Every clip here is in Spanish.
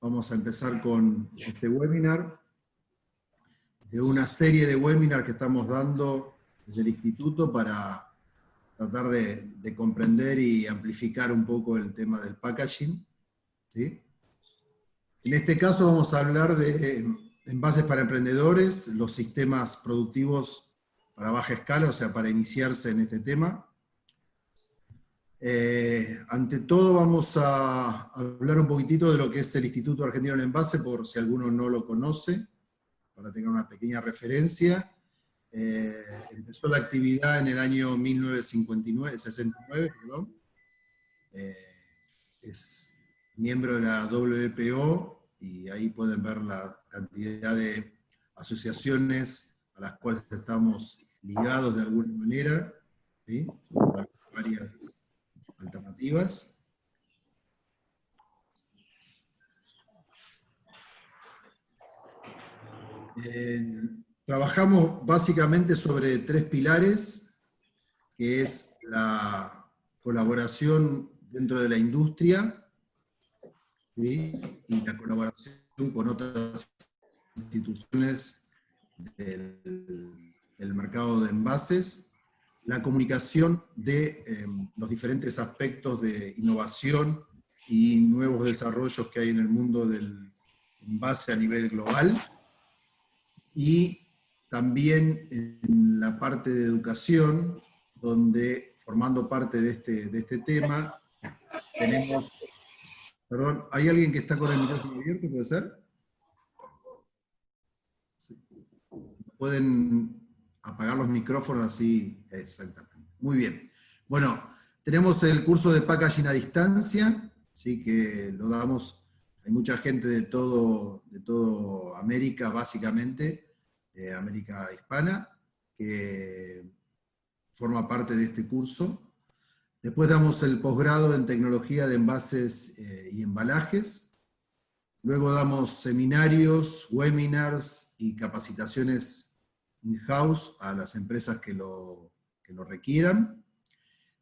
Vamos a empezar con este webinar, de una serie de webinars que estamos dando desde el Instituto para tratar de comprender y amplificar un poco el tema del packaging, ¿sí? En este caso vamos a hablar de envases para emprendedores, los sistemas productivos para baja escala, o sea, para iniciarse en este tema. Ante todo vamos a hablar un poquitito de lo que es el Instituto Argentino del Envase, por si alguno no lo conoce, para tener una pequeña referencia. Empezó la actividad en el año 1969, perdón. Es miembro de la WPO, y ahí pueden ver la cantidad de asociaciones a las cuales estamos ligados de alguna manera, ¿sí? Varias alternativas. Trabajamos básicamente sobre tres pilares, que es la colaboración dentro de la industria, ¿sí? Y la colaboración con otras instituciones del mercado de envases, la comunicación de los diferentes aspectos de innovación y nuevos desarrollos que hay en el mundo del envase a nivel global, y también en la parte de educación, donde, formando parte de este tema, tenemos... Perdón, ¿hay alguien que está con el micrófono abierto, puede ser? Sí. Pueden apagar los micrófonos así, exactamente. Muy bien. Bueno, tenemos el curso de packaging a distancia, ¿sí? Que lo damos, hay mucha gente de todo América, básicamente, América hispana, que forma parte de este curso. Después damos el posgrado en tecnología de envases y embalajes. Luego damos seminarios, webinars y capacitaciones in-house a las empresas que lo requieran.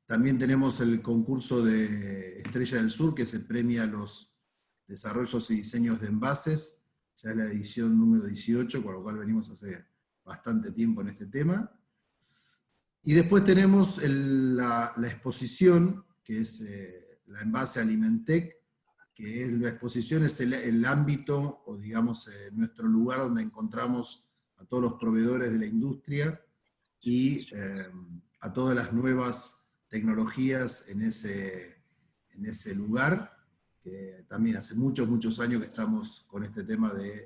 También tenemos el concurso de Estrella del Sur, que se premia los desarrollos y diseños de envases. Ya es la edición número 18, con lo cual venimos hace bastante tiempo en este tema. Y después tenemos la exposición, que es la Envase Alimentec, que es la exposición, es el ámbito, o digamos, nuestro lugar donde encontramos a todos los proveedores de la industria y a todas las nuevas tecnologías en ese lugar, que también hace muchos años que estamos con este tema de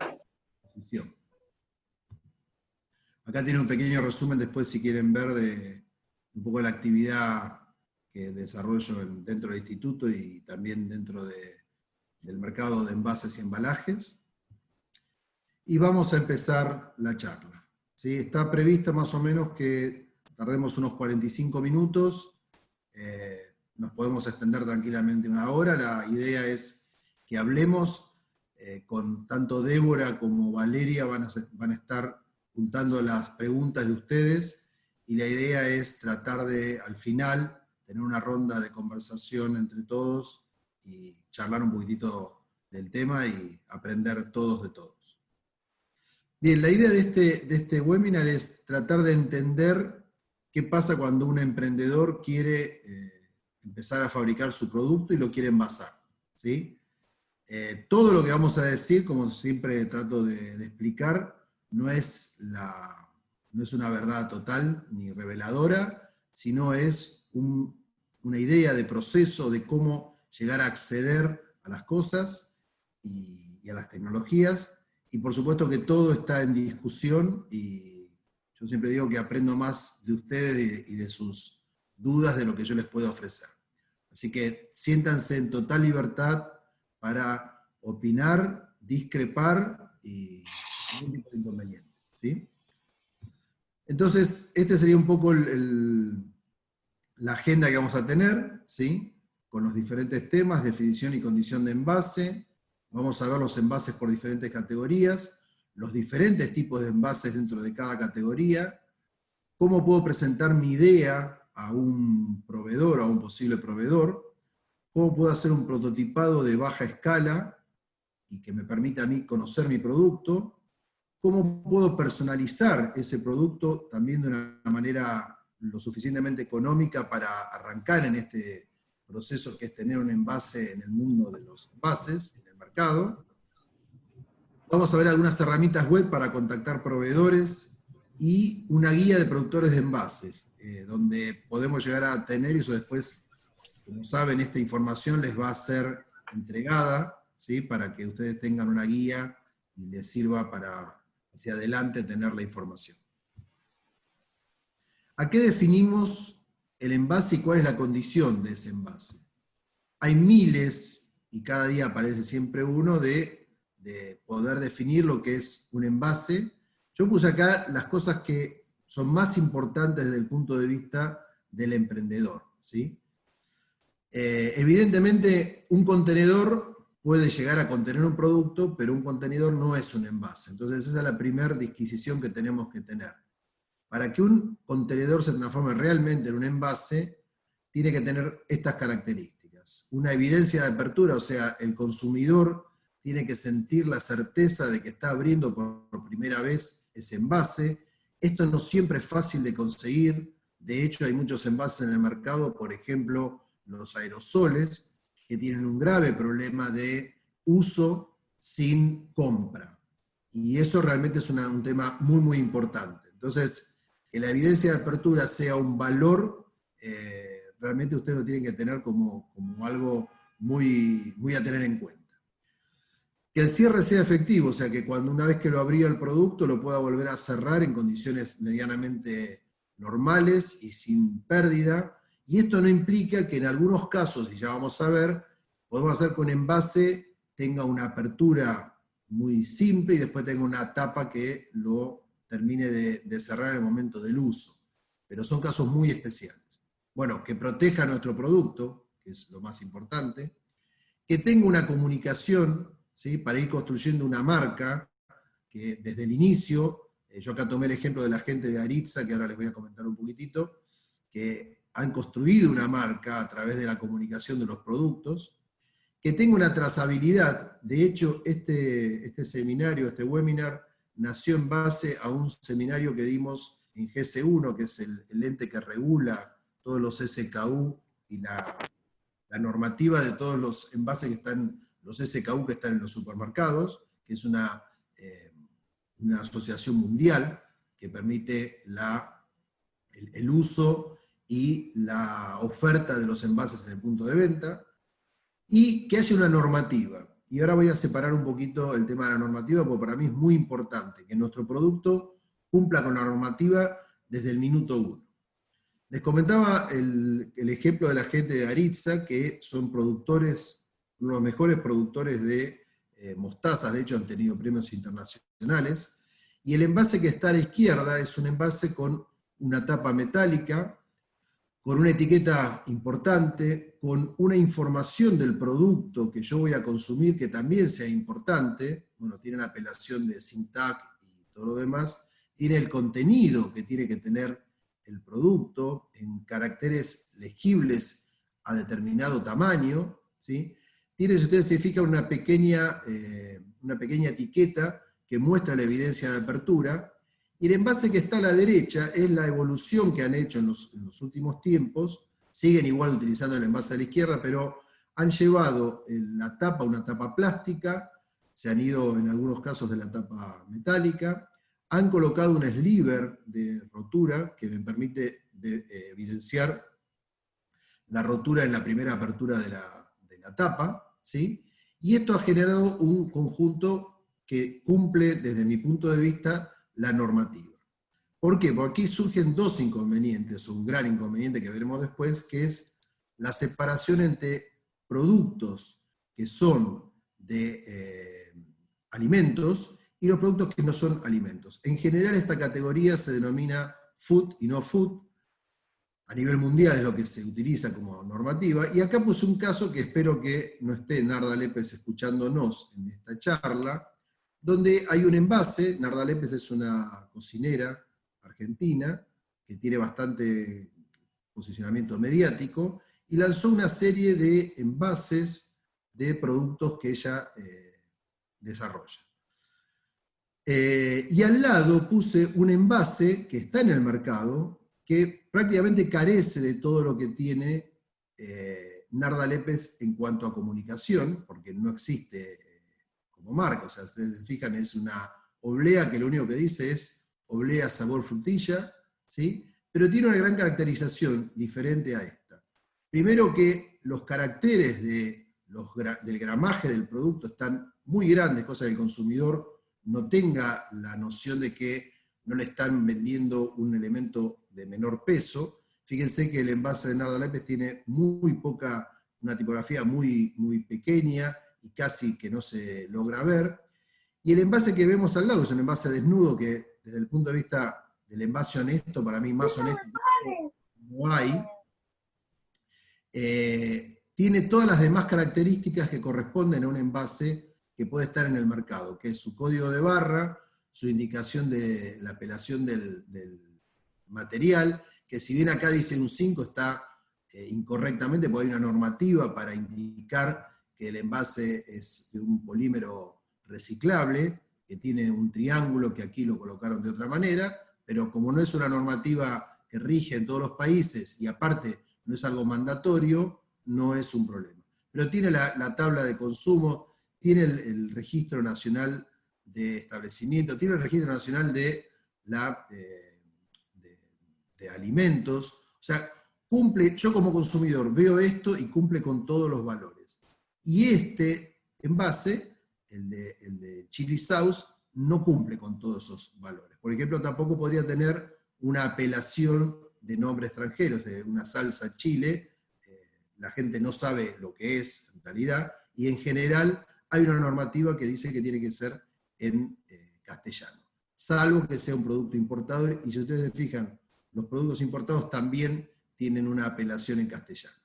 exposición. Acá tiene un pequeño resumen después, si quieren ver, de un poco la actividad que desarrollo dentro del instituto y también dentro del mercado de envases y embalajes. Y vamos a empezar la charla, ¿sí? Está prevista más o menos que tardemos unos 45 minutos, nos podemos extender tranquilamente una hora. La idea es que hablemos, con tanto Débora como Valeria van a estar juntando las preguntas de ustedes, y la idea es tratar de, al final, tener una ronda de conversación entre todos y charlar un poquitito del tema y aprender todos de todos. Bien, la idea de este webinar es tratar de entender qué pasa cuando un emprendedor quiere empezar a fabricar su producto y lo quiere envasar, ¿sí? Todo lo que vamos a decir, como siempre trato de explicar, no es una verdad total ni reveladora, sino es una idea de proceso de cómo llegar a acceder a las cosas y a las tecnologías, y por supuesto que todo está en discusión, y yo siempre digo que aprendo más de ustedes y de sus dudas de lo que yo les puedo ofrecer. Así que siéntanse en total libertad para opinar, discrepar y sin ningún tipo de inconveniente, ¿sí? Entonces, este sería un poco la agenda que vamos a tener, ¿sí? Con los diferentes temas: definición y condición de envase. Vamos a ver los envases por diferentes categorías, los diferentes tipos de envases dentro de cada categoría, cómo puedo presentar mi idea a un proveedor, a un posible proveedor, cómo puedo hacer un prototipado de baja escala, y que me permita a mí conocer mi producto, cómo puedo personalizar ese producto también de una manera lo suficientemente económica para arrancar en este proceso que es tener un envase en el mundo de los envases, en el mercado. Vamos a ver algunas herramientas web para contactar proveedores y una guía de productores de envases, donde podemos llegar a tener, y eso después, como saben, esta información les va a ser entregada, ¿sí? Para que ustedes tengan una guía y les sirva para hacia adelante tener la información. ¿A qué definimos el envase y cuál es la condición de ese envase? Hay miles, y cada día aparece siempre uno, de poder definir lo que es un envase. Yo puse acá las cosas que son más importantes desde el punto de vista del emprendedor, ¿sí? Evidentemente, un contenedor puede llegar a contener un producto, pero un contenedor no es un envase. Entonces esa es la primera disquisición que tenemos que tener. Para que un contenedor se transforme realmente en un envase, tiene que tener estas características. Una evidencia de apertura, o sea, el consumidor tiene que sentir la certeza de que está abriendo por primera vez ese envase. Esto no siempre es fácil de conseguir. De hecho, hay muchos envases en el mercado, por ejemplo, los aerosoles, que tienen un grave problema de uso sin compra. Y eso realmente es un tema muy, muy importante. Entonces, que la evidencia de apertura sea un valor, realmente ustedes lo tienen que tener como algo muy, muy a tener en cuenta. Que el cierre sea efectivo, o sea, que cuando una vez que lo abría el producto lo pueda volver a cerrar en condiciones medianamente normales y sin pérdida. Y esto no implica que en algunos casos, y ya vamos a ver, podemos hacer que un envase tenga una apertura muy simple y después tenga una tapa que lo termine de cerrar en el momento del uso. Pero son casos muy especiales. Bueno, que proteja nuestro producto, que es lo más importante, que tenga una comunicación, ¿sí? Para ir construyendo una marca, que desde el inicio, yo acá tomé el ejemplo de la gente de Aritza, que ahora les voy a comentar un poquitito, que han construido una marca a través de la comunicación de los productos, que tenga una trazabilidad. De hecho, este seminario, este webinar, nació en base a un seminario que dimos en GC1, que es el ente que regula todos los SKU y la normativa de todos los envases que están, los SKU que están en los supermercados, que es una asociación mundial que permite el uso y la oferta de los envases en el punto de venta, y que haya una normativa. Y ahora voy a separar un poquito el tema de la normativa, porque para mí es muy importante que nuestro producto cumpla con la normativa desde el minuto 1. Les comentaba el ejemplo de la gente de Aritza, que son productores, uno de los mejores productores de mostazas, de hecho han tenido premios internacionales, y el envase que está a la izquierda es un envase con una tapa metálica, con una etiqueta importante, con una información del producto que yo voy a consumir que también sea importante. Bueno, tiene la apelación de SINTAC y todo lo demás, tiene el contenido que tiene que tener el producto en caracteres legibles a determinado tamaño, ¿sí? Tiene, si ustedes se fijan, una pequeña etiqueta que muestra la evidencia de apertura, y el envase que está a la derecha es la evolución que han hecho en los últimos tiempos. Siguen igual utilizando el envase a la izquierda, pero han llevado la tapa, una tapa plástica, se han ido en algunos casos de la tapa metálica, han colocado un sliver de rotura que me permite evidenciar la rotura en la primera apertura de la tapa, ¿sí? Y esto ha generado un conjunto que cumple, desde mi punto de vista, la normativa. ¿Por qué? Porque aquí surgen dos inconvenientes, un gran inconveniente que veremos después, que es la separación entre productos que son de alimentos y los productos que no son alimentos. En general esta categoría se denomina food y no food. A nivel mundial es lo que se utiliza como normativa, y acá puse un caso que espero que no esté Narda Lépez escuchándonos en esta charla, donde hay un envase. Narda Lépez es una cocinera argentina que tiene bastante posicionamiento mediático, y lanzó una serie de envases de productos que ella desarrolla. Y al lado puse un envase que está en el mercado, que prácticamente carece de todo lo que tiene Narda Lepes en cuanto a comunicación, porque no existe como marca. O sea, ustedes se fijan, es una oblea que lo único que dice es oblea sabor frutilla, ¿sí? Pero tiene una gran caracterización diferente a esta. Primero que los caracteres del gramaje del producto están muy grandes, cosa que el consumidor no tenga la noción de que no le están vendiendo un elemento de menor peso. Fíjense que el envase de Narda Lepes tiene muy poca, una tipografía muy, muy pequeña y casi que no se logra ver. Y el envase que vemos al lado es un envase desnudo que desde el punto de vista del envase honesto, para mí más honesto no hay. Tiene todas las demás características que corresponden a un envase que puede estar en el mercado, que es su código de barra, su indicación de la apelación del material, que si bien acá dice un 5 está incorrectamente, porque hay una normativa para indicar que el envase es de un polímero reciclable, que tiene un triángulo que aquí lo colocaron de otra manera, pero como no es una normativa que rige en todos los países, y aparte no es algo mandatorio, no es un problema. Pero tiene la tabla de consumo, tiene el registro nacional de establecimiento, tiene el registro nacional de alimentos. O sea, cumple, yo como consumidor veo esto y cumple con todos los valores. Y este envase, el de chili sauce, no cumple con todos esos valores. Por ejemplo, tampoco podría tener una apelación de nombre extranjero, de una salsa chile. La gente no sabe lo que es en realidad, y en general hay una normativa que dice que tiene que ser en castellano, salvo que sea un producto importado, y si ustedes se fijan, los productos importados también tienen una apelación en castellano.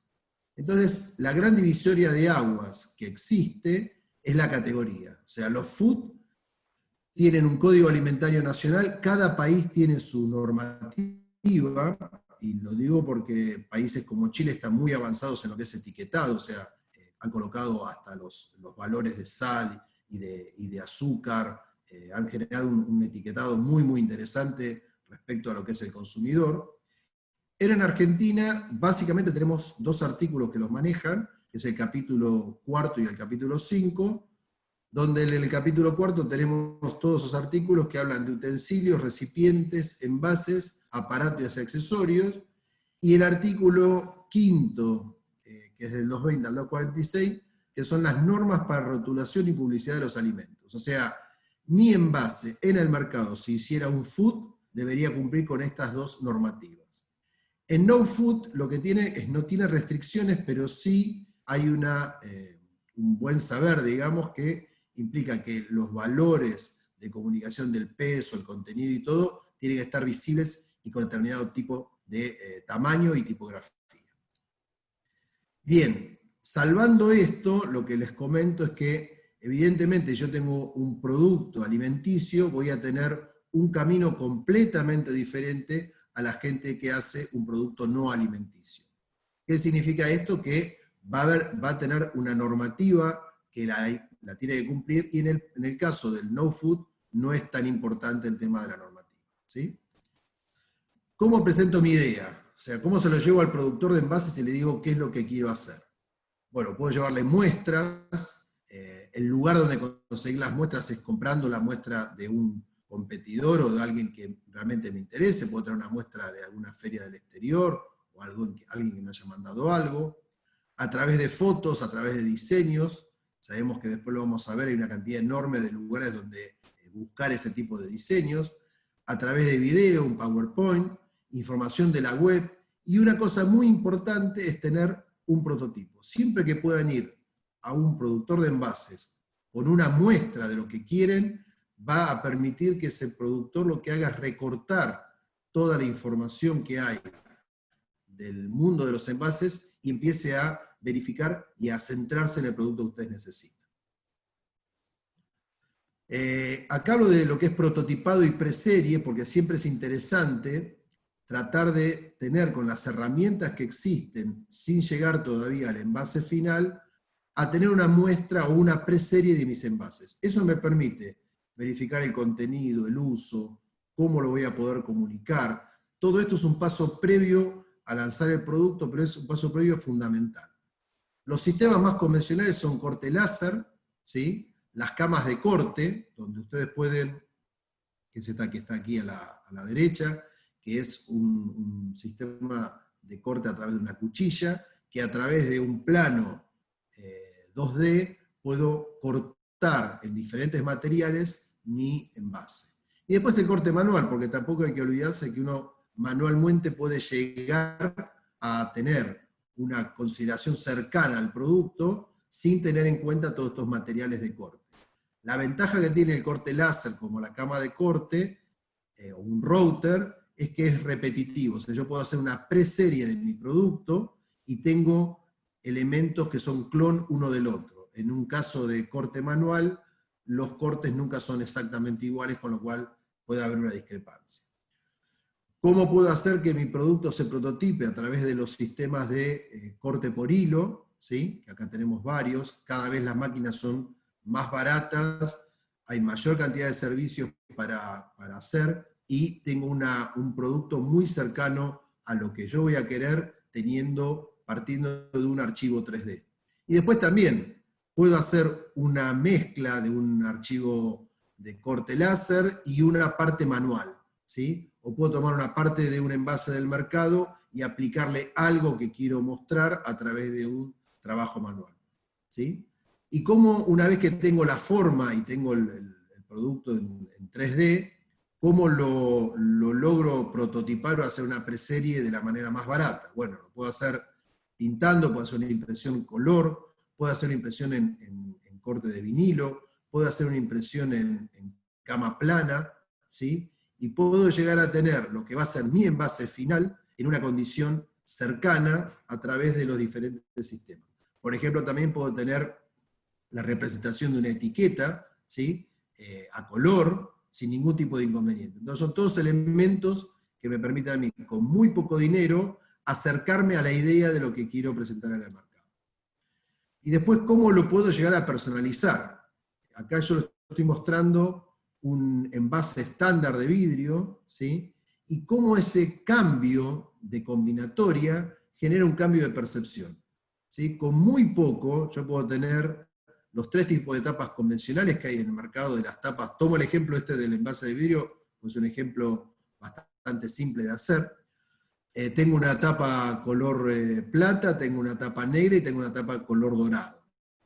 Entonces, la gran divisoria de aguas que existe es la categoría. O sea, los food tienen un código alimentario nacional, cada país tiene su normativa, y lo digo porque países como Chile están muy avanzados en lo que es etiquetado, o sea, han colocado hasta los valores de sal y de azúcar, han generado un etiquetado muy, muy interesante respecto a lo que es el consumidor. En Argentina, básicamente tenemos dos artículos que los manejan, que es el capítulo 4 y el capítulo 5, donde en el capítulo 4 tenemos todos esos artículos que hablan de utensilios, recipientes, envases, aparatos y accesorios, y el artículo 5, que es del 220 al 246, que son las normas para rotulación y publicidad de los alimentos. O sea, mi envase en el mercado, si hiciera un food, debería cumplir con estas dos normativas. En no food lo que tiene es, no tiene restricciones, pero sí hay un buen saber, digamos, que implica que los valores de comunicación del peso, el contenido y todo, tienen que estar visibles y con determinado tipo de tamaño y tipografía. Bien, salvando esto, lo que les comento es que evidentemente yo tengo un producto alimenticio, voy a tener un camino completamente diferente a la gente que hace un producto no alimenticio. ¿Qué significa esto? Que va a tener una normativa que la tiene que cumplir, y en el caso del no food no es tan importante el tema de la normativa, ¿sí? ¿Cómo presento mi idea? O sea, ¿cómo se lo llevo al productor de envases y le digo qué es lo que quiero hacer? Bueno, puedo llevarle muestras. El lugar donde conseguir las muestras es comprando la muestra de un competidor o de alguien que realmente me interese. Puedo traer una muestra de alguna feria del exterior o alguien que me haya mandado algo. A través de fotos, a través de diseños. Sabemos que después lo vamos a ver, hay una cantidad enorme de lugares donde buscar ese tipo de diseños. A través de video, un PowerPoint, información de la web. Y una cosa muy importante es tener un prototipo. Siempre que puedan ir a un productor de envases con una muestra de lo que quieren, va a permitir que ese productor lo que haga es recortar toda la información que hay del mundo de los envases y empiece a verificar y a centrarse en el producto que ustedes necesitan. Acá hablo de lo que es prototipado y preserie, porque siempre es interesante tratar de tener con las herramientas que existen, sin llegar todavía al envase final, a tener una muestra o una preserie de mis envases. Eso me permite verificar el contenido, el uso, cómo lo voy a poder comunicar. Todo esto es un paso previo a lanzar el producto, pero es un paso previo fundamental. Los sistemas más convencionales son corte láser, ¿sí? Las camas de corte, donde ustedes pueden, que es esta que está aquí a la derecha, que es un sistema de corte a través de una cuchilla, que a través de un plano 2D puedo cortar en diferentes materiales mi envase. Y después el corte manual, porque tampoco hay que olvidarse que uno manualmente puede llegar a tener una consideración cercana al producto sin tener en cuenta todos estos materiales de corte. La ventaja que tiene el corte láser, como la cama de corte, o un router, es que es repetitivo. O sea, yo puedo hacer una preserie de mi producto y tengo elementos que son clon uno del otro. En un caso de corte manual, los cortes nunca son exactamente iguales, con lo cual puede haber una discrepancia. ¿Cómo puedo hacer que mi producto se prototipe? A través de los sistemas de corte por hilo, ¿sí? Que acá tenemos varios. Cada vez las máquinas son más baratas, hay mayor cantidad de servicios para hacer, y tengo un producto muy cercano a lo que yo voy a querer, partiendo de un archivo 3D. Y después también puedo hacer una mezcla de un archivo de corte láser y una parte manual, ¿sí? O puedo tomar una parte de un envase del mercado y aplicarle algo que quiero mostrar a través de un trabajo manual, ¿sí? Y cómo, una vez que tengo la forma y tengo el producto en 3D, ¿cómo lo logro prototipar o hacer una preserie de la manera más barata? Bueno, lo puedo hacer pintando, puedo hacer una impresión color, puedo hacer una impresión en corte de vinilo, puedo hacer una impresión en cama plana, ¿sí? Y puedo llegar a tener lo que va a ser mi envase final en una condición cercana a través de los diferentes sistemas. Por ejemplo, también puedo tener la representación de una etiqueta, ¿sí? A color, sin ningún tipo de inconveniente. Entonces son todos elementos que me permiten a mí, con muy poco dinero, acercarme a la idea de lo que quiero presentar en el mercado. Y después, ¿cómo lo puedo llegar a personalizar? Acá yo les estoy mostrando un envase estándar de vidrio, ¿sí? Y cómo ese cambio de combinatoria genera un cambio de percepción, ¿sí? Con muy poco yo puedo tener los tres tipos de tapas convencionales que hay en el mercado de las tapas. Tomo el ejemplo este del envase de vidrio, pues es un ejemplo bastante simple de hacer. Tengo una tapa color plata, tengo una tapa negra y tengo una tapa color dorado,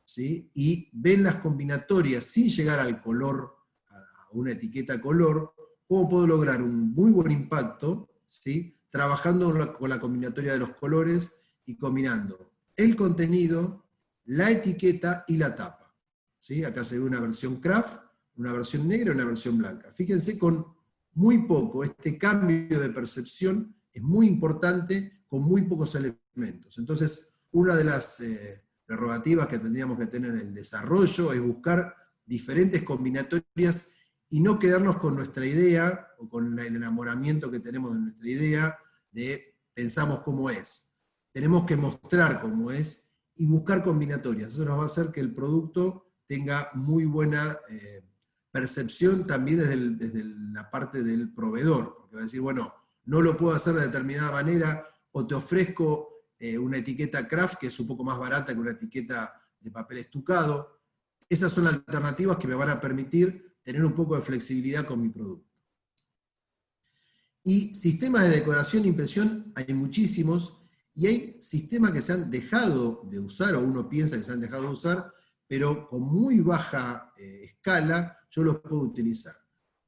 ¿sí? Y ven las combinatorias sin llegar al color, a una etiqueta color, cómo puedo lograr un muy buen impacto, ¿sí? Trabajando con la combinatoria de los colores y combinando el contenido, la etiqueta y la tapa, ¿sí? Acá se ve una versión craft, una versión negra y una versión blanca. Fíjense, con muy poco, este cambio de percepción es muy importante con muy pocos elementos. Entonces, una de las prerrogativas que tendríamos que tener en el desarrollo es buscar diferentes combinatorias y no quedarnos con nuestra idea o con el enamoramiento que tenemos de nuestra idea de pensamos cómo es. Tenemos que mostrar cómo es y buscar combinatorias. Eso nos va a hacer que el producto tenga muy buena percepción también desde la parte del proveedor, porque va a decir, bueno, no lo puedo hacer de determinada manera, o te ofrezco una etiqueta craft que es un poco más barata que una etiqueta de papel estucado. Esas son alternativas que me van a permitir tener un poco de flexibilidad con mi producto. Y sistemas de decoración e impresión hay muchísimos, y hay sistemas que se han dejado de usar, o uno piensa que se han dejado de usar, pero con muy baja escala yo los puedo utilizar.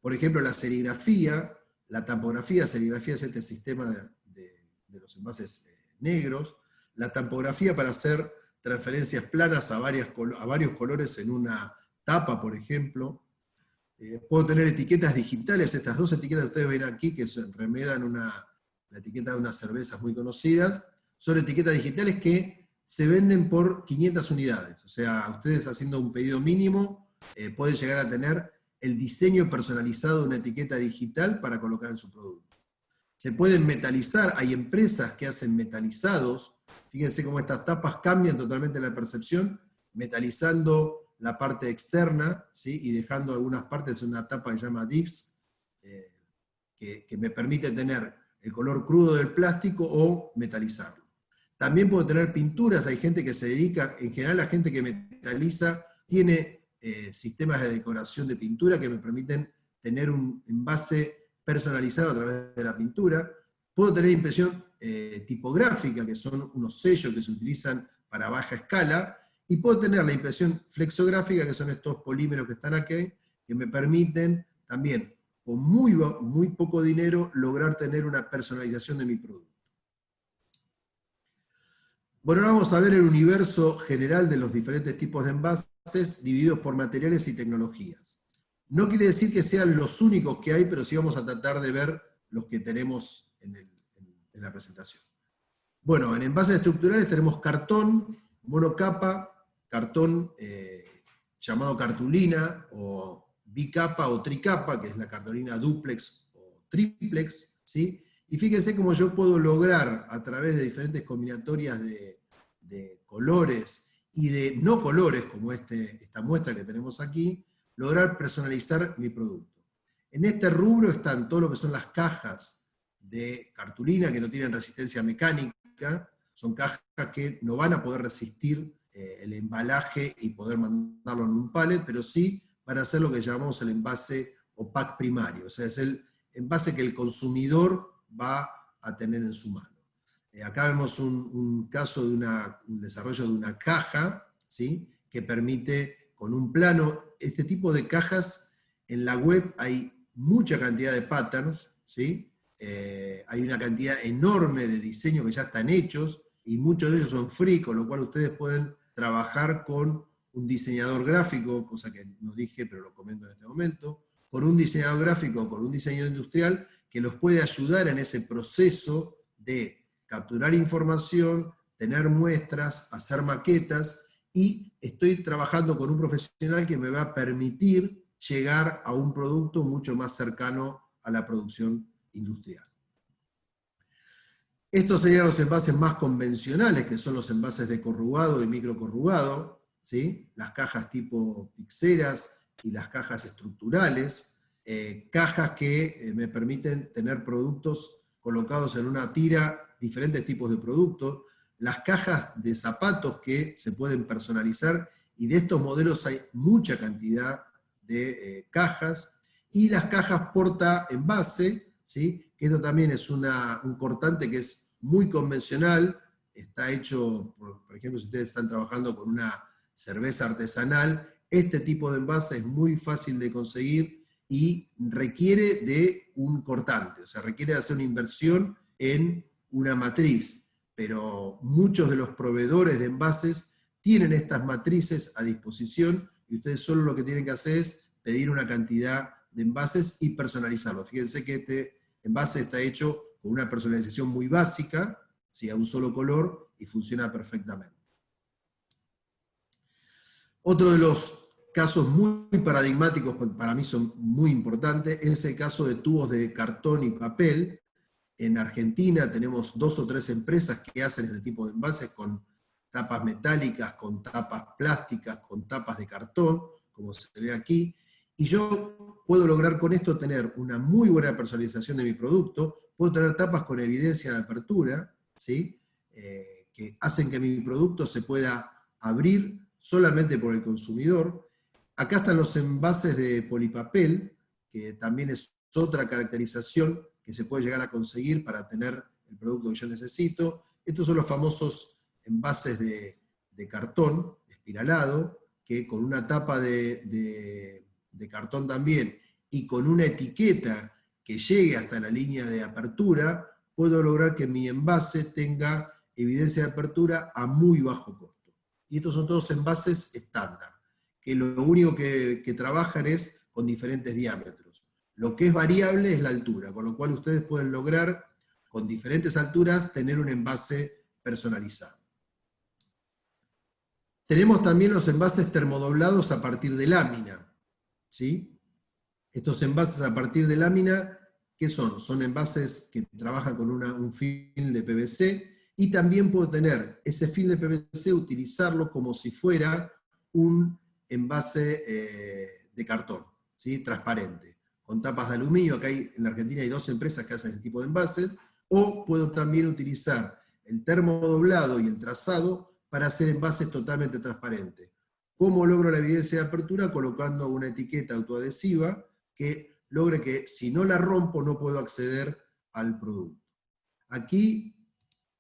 Por ejemplo, la serigrafía, la tampografía. Serigrafía es este sistema de los envases negros. La tampografía para hacer transferencias planas a varios colores en una tapa, por ejemplo. Puedo tener etiquetas digitales. Estas dos etiquetas que ustedes ven aquí, que se remedan la etiqueta de unas cervezas muy conocidas, son etiquetas digitales que se venden por 500 unidades. O sea, ustedes haciendo un pedido mínimo pueden llegar a tener el diseño personalizado de una etiqueta digital para colocar en su producto. Se pueden metalizar, hay empresas que hacen metalizados. Fíjense cómo estas tapas cambian totalmente la percepción metalizando la parte externa, ¿sí? Y dejando algunas partes en una tapa que se llama disc, que me permite tener el color crudo del plástico o metalizarlo. También puedo tener pinturas, hay gente que se dedica, en general la gente que metaliza tiene sistemas de decoración de pintura que me permiten tener un envase personalizado a través de la pintura. Puedo tener impresión tipográfica, que son unos sellos que se utilizan para baja escala, y puedo tener la impresión flexográfica, que son estos polímeros que están aquí, que me permiten también, con muy poco dinero, lograr tener una personalización de mi producto. Bueno, ahora vamos a ver el universo general de los diferentes tipos de envases divididos por materiales y tecnologías. No quiere decir que sean los únicos que hay, pero sí vamos a tratar de ver los que tenemos en la presentación. Bueno, en envases estructurales tenemos cartón, monocapa, cartón llamado cartulina, o bicapa o tricapa, que es la cartulina duplex o triplex, ¿sí? Y fíjense cómo yo puedo lograr, a través de diferentes combinatorias de colores y de no colores, como esta muestra que tenemos aquí, lograr personalizar mi producto. En este rubro están todo lo que son las cajas de cartulina que no tienen resistencia mecánica, son cajas que no van a poder resistir el embalaje y poder mandarlo en un pallet, pero sí van a ser lo que llamamos el envase o pack primario, o sea, es el envase que el consumidor va a tener en su mano. Acá vemos un caso de un desarrollo de una caja, ¿sí? Que permite, con un plano, este tipo de cajas, en la web hay mucha cantidad de patterns, ¿sí? Hay una cantidad enorme de diseños que ya están hechos, y muchos de ellos son free, con lo cual ustedes pueden trabajar con un diseñador gráfico, cosa que no dije, pero lo comento en este momento, con un diseñador gráfico, con un diseñador industrial, que los puede ayudar en ese proceso de capturar información, tener muestras, hacer maquetas, y estoy trabajando con un profesional que me va a permitir llegar a un producto mucho más cercano a la producción industrial. Estos serían los envases más convencionales, que son los envases de corrugado y microcorrugado, ¿sí? Las cajas tipo pixeras y las cajas estructurales, cajas que me permiten tener productos colocados en una tira, diferentes tipos de productos, las cajas de zapatos que se pueden personalizar, y de estos modelos hay mucha cantidad de cajas, y las cajas porta envase, ¿sí? Que esto también es un cortante que es muy convencional, está hecho, por ejemplo, si ustedes están trabajando con una cerveza artesanal, este tipo de envase es muy fácil de conseguir y requiere de un cortante, o sea, requiere de hacer una inversión en una matriz, pero muchos de los proveedores de envases tienen estas matrices a disposición, y ustedes solo lo que tienen que hacer es pedir una cantidad de envases y personalizarlos. Fíjense que este envase está hecho con una personalización muy básica, ¿sí? A un solo color, y funciona perfectamente. Otro de los casos muy paradigmáticos, para mí son muy importantes, es el caso de tubos de cartón y papel. En Argentina tenemos 2 o 3 empresas que hacen este tipo de envases con tapas metálicas, con tapas plásticas, con tapas de cartón, como se ve aquí, y yo puedo lograr con esto tener una muy buena personalización de mi producto. Puedo tener tapas con evidencia de apertura, ¿sí? Que hacen que mi producto se pueda abrir solamente por el consumidor. Acá están los envases de polipapel, que también es otra caracterización que se puede llegar a conseguir para tener el producto que yo necesito. Estos son los famosos envases de cartón espiralado, que con una tapa de cartón también, y con una etiqueta que llegue hasta la línea de apertura, puedo lograr que mi envase tenga evidencia de apertura a muy bajo costo. Y estos son todos envases estándar, que lo único que trabajan es con diferentes diámetros. Lo que es variable es la altura, con lo cual ustedes pueden lograr con diferentes alturas tener un envase personalizado. Tenemos también los envases termodoblados a partir de lámina, ¿sí? Estos envases a partir de lámina, ¿qué son? Son envases que trabajan con un film de PVC, y también puedo tener ese film de PVC, utilizarlo como si fuera un envase de cartón, ¿sí? Transparente, con tapas de aluminio. Acá en la Argentina hay 2 empresas que hacen este tipo de envases, o puedo también utilizar el termodoblado y el trazado para hacer envases totalmente transparentes. ¿Cómo logro la evidencia de apertura? Colocando una etiqueta autoadhesiva que logre que si no la rompo no puedo acceder al producto. Aquí,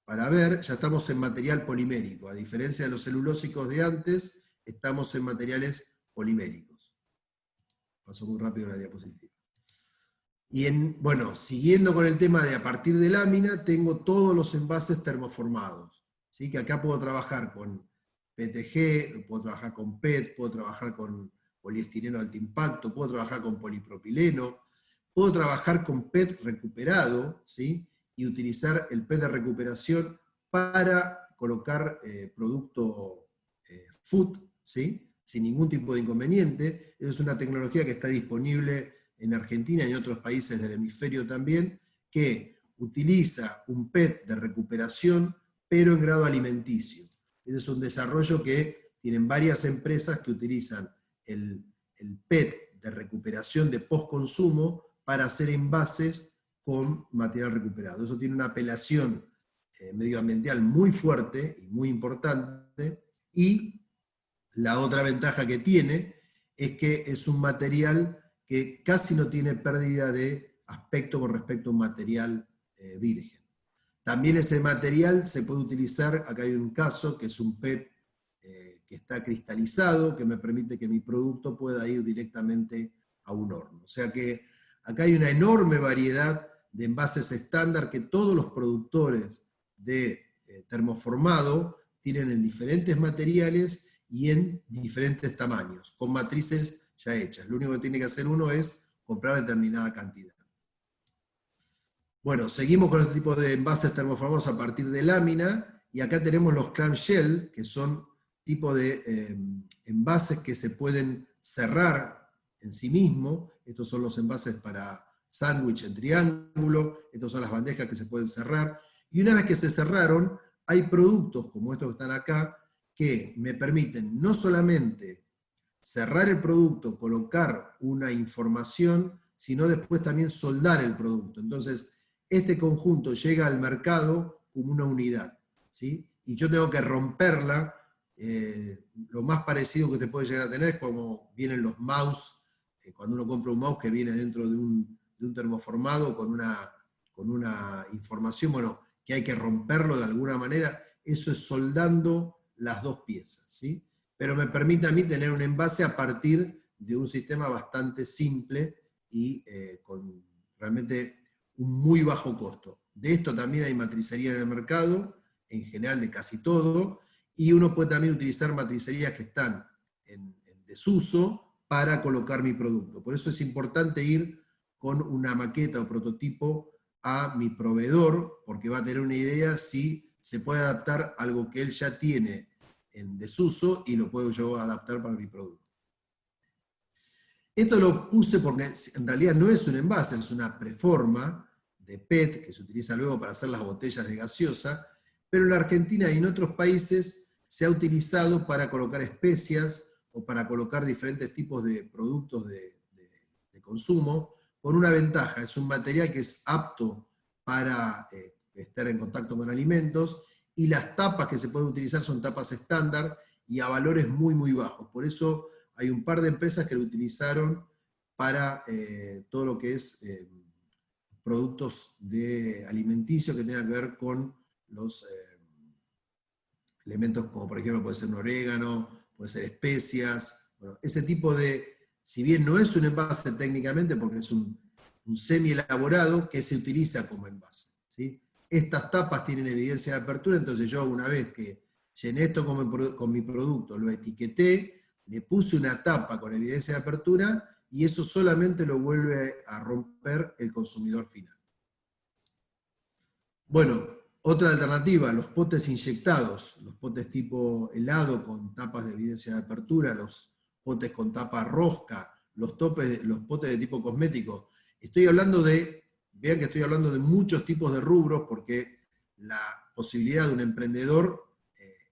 para ver, ya estamos en material polimérico. A diferencia de los celulósicos de antes, estamos en materiales poliméricos. Pasó muy rápido la diapositiva. Y bueno, siguiendo con el tema de a partir de lámina, tengo todos los envases termoformados. ¿Sí? Que acá puedo trabajar con PETG, puedo trabajar con PET, puedo trabajar con poliestireno de alto impacto, puedo trabajar con polipropileno, puedo trabajar con PET recuperado, ¿sí? Y utilizar el PET de recuperación para colocar producto food, ¿sí? Sin ningún tipo de inconveniente. Eso es una tecnología que está disponible en Argentina y en otros países del hemisferio también, que utiliza un PET de recuperación, pero en grado alimenticio. Ese es un desarrollo que tienen varias empresas que utilizan el PET de recuperación de postconsumo para hacer envases con material recuperado. Eso tiene una apelación medioambiental muy fuerte y muy importante, y la otra ventaja que tiene es que es un material que casi no tiene pérdida de aspecto con respecto a un material virgen. También ese material se puede utilizar, acá hay un caso que es un PET que está cristalizado, que me permite que mi producto pueda ir directamente a un horno. O sea que acá hay una enorme variedad de envases estándar que todos los productores de termoformado tienen en diferentes materiales y en diferentes tamaños, con matrices ya hechas. Lo único que tiene que hacer uno es comprar determinada cantidad. Bueno, seguimos con este tipo de envases termoformados a partir de lámina, y acá tenemos los clamshell, que son tipo de envases que se pueden cerrar en sí mismo. Estos son los envases para sándwich en triángulo, estas son las bandejas que se pueden cerrar, y una vez que se cerraron, hay productos como estos que están acá, que me permiten no solamente cerrar el producto, colocar una información, sino después también soldar el producto. Entonces, este conjunto llega al mercado como una unidad, ¿sí? Y yo tengo que romperla. Lo más parecido que te puede llegar a tener es como vienen los mouse, cuando uno compra un mouse que viene dentro de un termoformado con una información, bueno, que hay que romperlo de alguna manera. Eso es soldando las dos piezas, ¿sí? Pero me permite a mí tener un envase a partir de un sistema bastante simple y con realmente un muy bajo costo. De esto también hay matricería en el mercado, en general de casi todo, y uno puede también utilizar matricerías que están en desuso para colocar mi producto. Por eso es importante ir con una maqueta o prototipo a mi proveedor, porque va a tener una idea si se puede adaptar algo que él ya tiene en desuso y lo puedo yo adaptar para mi producto. Esto lo puse porque en realidad no es un envase, es una preforma de PET que se utiliza luego para hacer las botellas de gaseosa, pero en la Argentina y en otros países se ha utilizado para colocar especias o para colocar diferentes tipos de productos de consumo, con una ventaja: es un material que es apto para estar en contacto con alimentos, y las tapas que se pueden utilizar son tapas estándar y a valores muy, muy bajos. Por eso hay un par de empresas que lo utilizaron para todo lo que es productos de alimenticio que tengan que ver con los elementos como por ejemplo puede ser un orégano, puede ser especias. Bueno, ese tipo de, si bien no es un envase técnicamente porque es un semi elaborado que se utiliza como envase, ¿sí? Estas tapas tienen evidencia de apertura, entonces yo una vez que llené esto con mi producto, lo etiqueté, le puse una tapa con evidencia de apertura, y eso solamente lo vuelve a romper el consumidor final. Bueno, otra alternativa, los potes inyectados, los potes tipo helado con tapas de evidencia de apertura, los potes con tapa rosca, los potes de tipo cosmético. Estoy hablando de, vean que estoy hablando de muchos tipos de rubros, porque la posibilidad de un emprendedor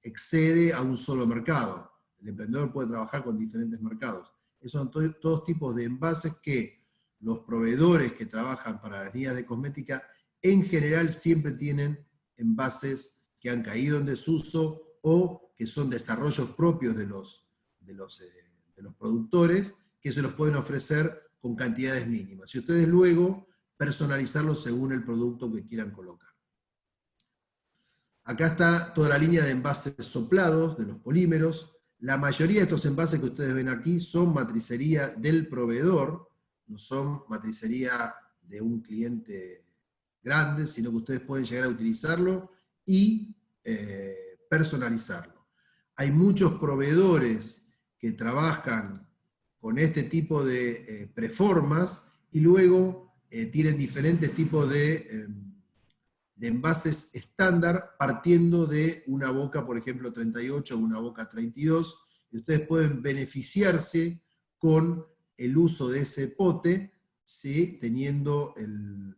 excede a un solo mercado. El emprendedor puede trabajar con diferentes mercados. Esos son todos tipos de envases que los proveedores que trabajan para las líneas de cosmética en general siempre tienen envases que han caído en desuso o que son desarrollos propios de los productores que se los pueden ofrecer con cantidades mínimas. Y ustedes luego personalizarlos según el producto que quieran colocar. Acá está toda la línea de envases soplados, de los polímeros. La mayoría de estos envases que ustedes ven aquí son matricería del proveedor, no son matricería de un cliente grande, sino que ustedes pueden llegar a utilizarlo y personalizarlo. Hay muchos proveedores que trabajan con este tipo de preformas y luego tienen diferentes tipos de envases estándar partiendo de una boca, por ejemplo, 38 o una boca 32, y ustedes pueden beneficiarse con el uso de ese pote, ¿sí? Teniendo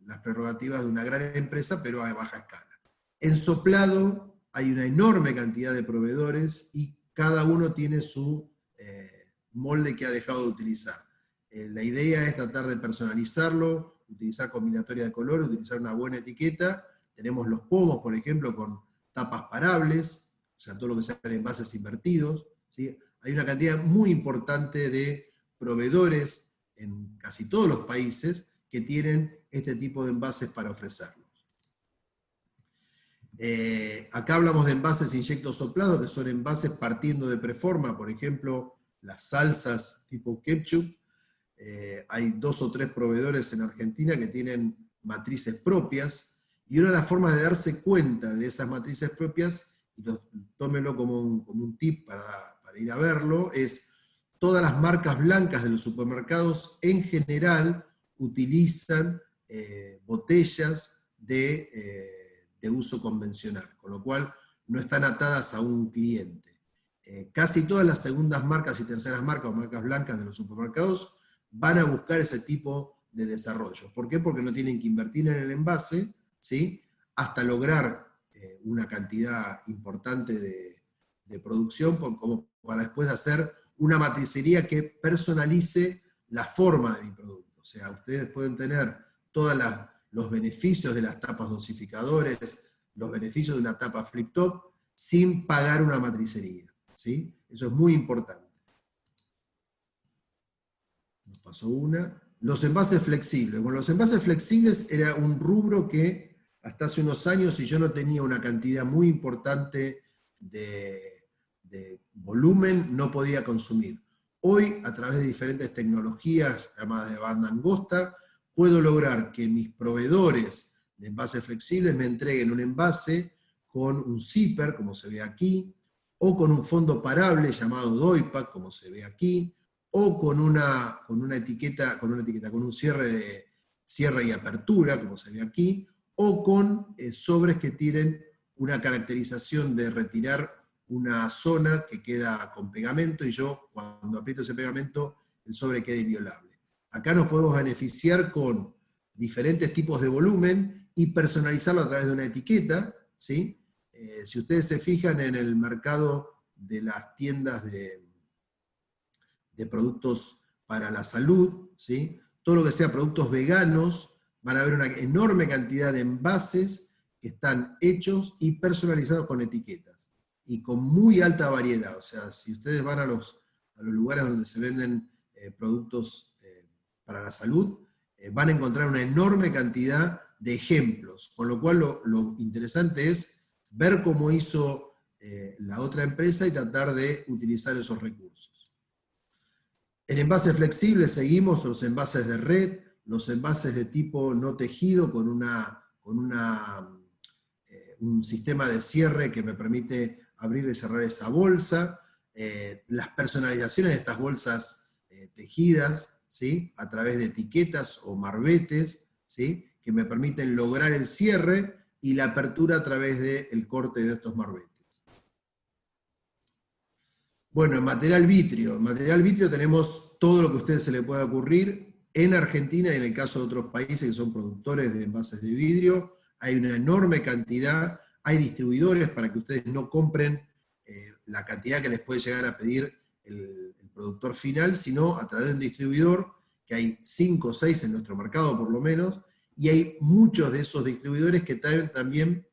las prerrogativas de una gran empresa, pero a baja escala. En soplado hay una enorme cantidad de proveedores y cada uno tiene su molde que ha dejado de utilizar. La idea es tratar de personalizarlo, utilizar combinatoria de colores, utilizar una buena etiqueta. Tenemos los pomos, por ejemplo, con tapas parables, o sea, todo lo que sean envases invertidos, ¿sí? Hay una cantidad muy importante de proveedores en casi todos los países que tienen este tipo de envases para ofrecerlos. Acá hablamos de envases inyectos soplados, que son envases partiendo de preforma, por ejemplo, las salsas tipo ketchup. Hay 2 o 3 proveedores en Argentina que tienen matrices propias, y una de las formas de darse cuenta de esas matrices propias, y tómenlo como un tip para ir a verlo, es todas las marcas blancas de los supermercados en general utilizan botellas de uso convencional, con lo cual no están atadas a un cliente. Casi todas las segundas marcas y terceras marcas o marcas blancas de los supermercados van a buscar ese tipo de desarrollo. ¿Por qué? Porque no tienen que invertir en el envase, ¿sí? Hasta lograr una cantidad importante de producción, como para después hacer una matricería que personalice la forma de mi producto. O sea, ustedes pueden tener todos los beneficios de las tapas dosificadores, los beneficios de una tapa flip top, sin pagar una matricería, ¿sí? Eso es muy importante. Nos pasó una. Los envases flexibles. Bueno, los envases flexibles era un rubro que hasta hace unos años, si yo no tenía una cantidad muy importante de volumen, no podía consumir. Hoy, a través de diferentes tecnologías llamadas de banda angosta, puedo lograr que mis proveedores de envases flexibles me entreguen un envase con un zipper, como se ve aquí, o con un fondo parable llamado doypack, como se ve aquí, o con una etiqueta, con un cierre y apertura, como se ve aquí, o con sobres que tienen una caracterización de retirar una zona que queda con pegamento, y yo cuando aprieto ese pegamento el sobre queda inviolable. Acá nos podemos beneficiar con diferentes tipos de volumen y personalizarlo a través de una etiqueta, ¿sí? Si ustedes se fijan en el mercado de las tiendas de productos para la salud, ¿sí? Todo lo que sea productos veganos, van a ver una enorme cantidad de envases que están hechos y personalizados con etiquetas, y con muy alta variedad. O sea, si ustedes van a los lugares donde se venden productos para la salud, van a encontrar una enorme cantidad de ejemplos, con lo cual lo interesante es ver cómo hizo la otra empresa y tratar de utilizar esos recursos. En envases flexibles seguimos los envases de red, los envases de tipo no tejido con un sistema de cierre que me permite abrir y cerrar esa bolsa, las personalizaciones de estas bolsas tejidas, ¿sí? A través de etiquetas o marbetes, ¿sí? Que me permiten lograr el cierre y la apertura a través del corte de estos marbetes. Bueno, en material vitrio tenemos todo lo que a ustedes se les pueda ocurrir. En Argentina y en el caso de otros países que son productores de envases de vidrio, hay una enorme cantidad, hay distribuidores para que ustedes no compren la cantidad que les puede llegar a pedir el productor final, sino a través de un distribuidor, que hay 5 o 6 en nuestro mercado por lo menos, y hay muchos de esos distribuidores que traen también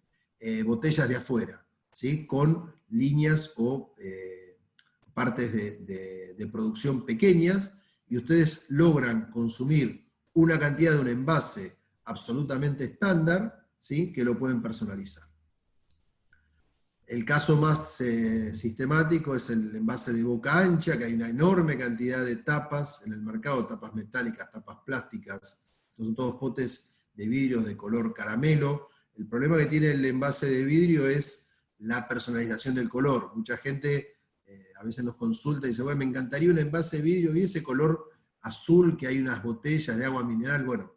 botellas de afuera, ¿sí? Con líneas o partes de producción pequeñas, y ustedes logran consumir una cantidad de un envase absolutamente estándar, ¿sí? Que lo pueden personalizar. El caso más sistemático es el envase de boca ancha, que hay una enorme cantidad de tapas en el mercado, tapas metálicas, tapas plásticas, son todos potes de vidrio de color caramelo. El problema que tiene el envase de vidrio es la personalización del color. Mucha gente a veces nos consulta y dice, bueno, me encantaría un envase de vidrio y ese color azul que hay unas botellas de agua mineral. Bueno,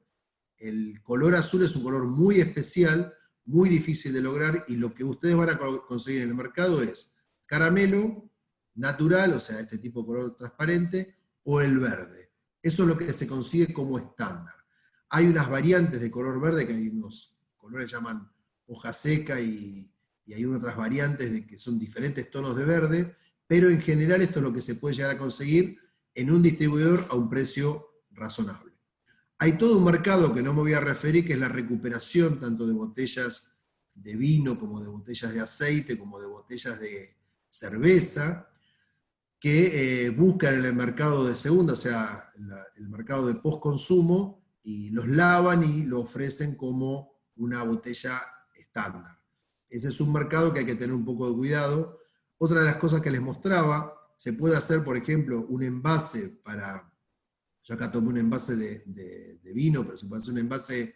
el color azul es un color muy especial, muy difícil de lograr, y lo que ustedes van a conseguir en el mercado es caramelo natural, o sea, este tipo de color transparente, o el verde. Eso es lo que se consigue como estándar. Hay unas variantes de color verde, que hay unos colores que llaman hoja seca, y hay otras variantes de que son diferentes tonos de verde, pero en general esto es lo que se puede llegar a conseguir en un distribuidor a un precio razonable. Hay todo un mercado que no me voy a referir, que es la recuperación tanto de botellas de vino, como de botellas de aceite, como de botellas de cerveza, que buscan en el mercado de segunda, o sea, el mercado de postconsumo, y los lavan y lo ofrecen como una botella estándar. Ese es un mercado que hay que tener un poco de cuidado. Otra de las cosas que les mostraba, se puede hacer, por ejemplo, un envase para... Yo acá tomé un envase de vino, pero se puede hacer un envase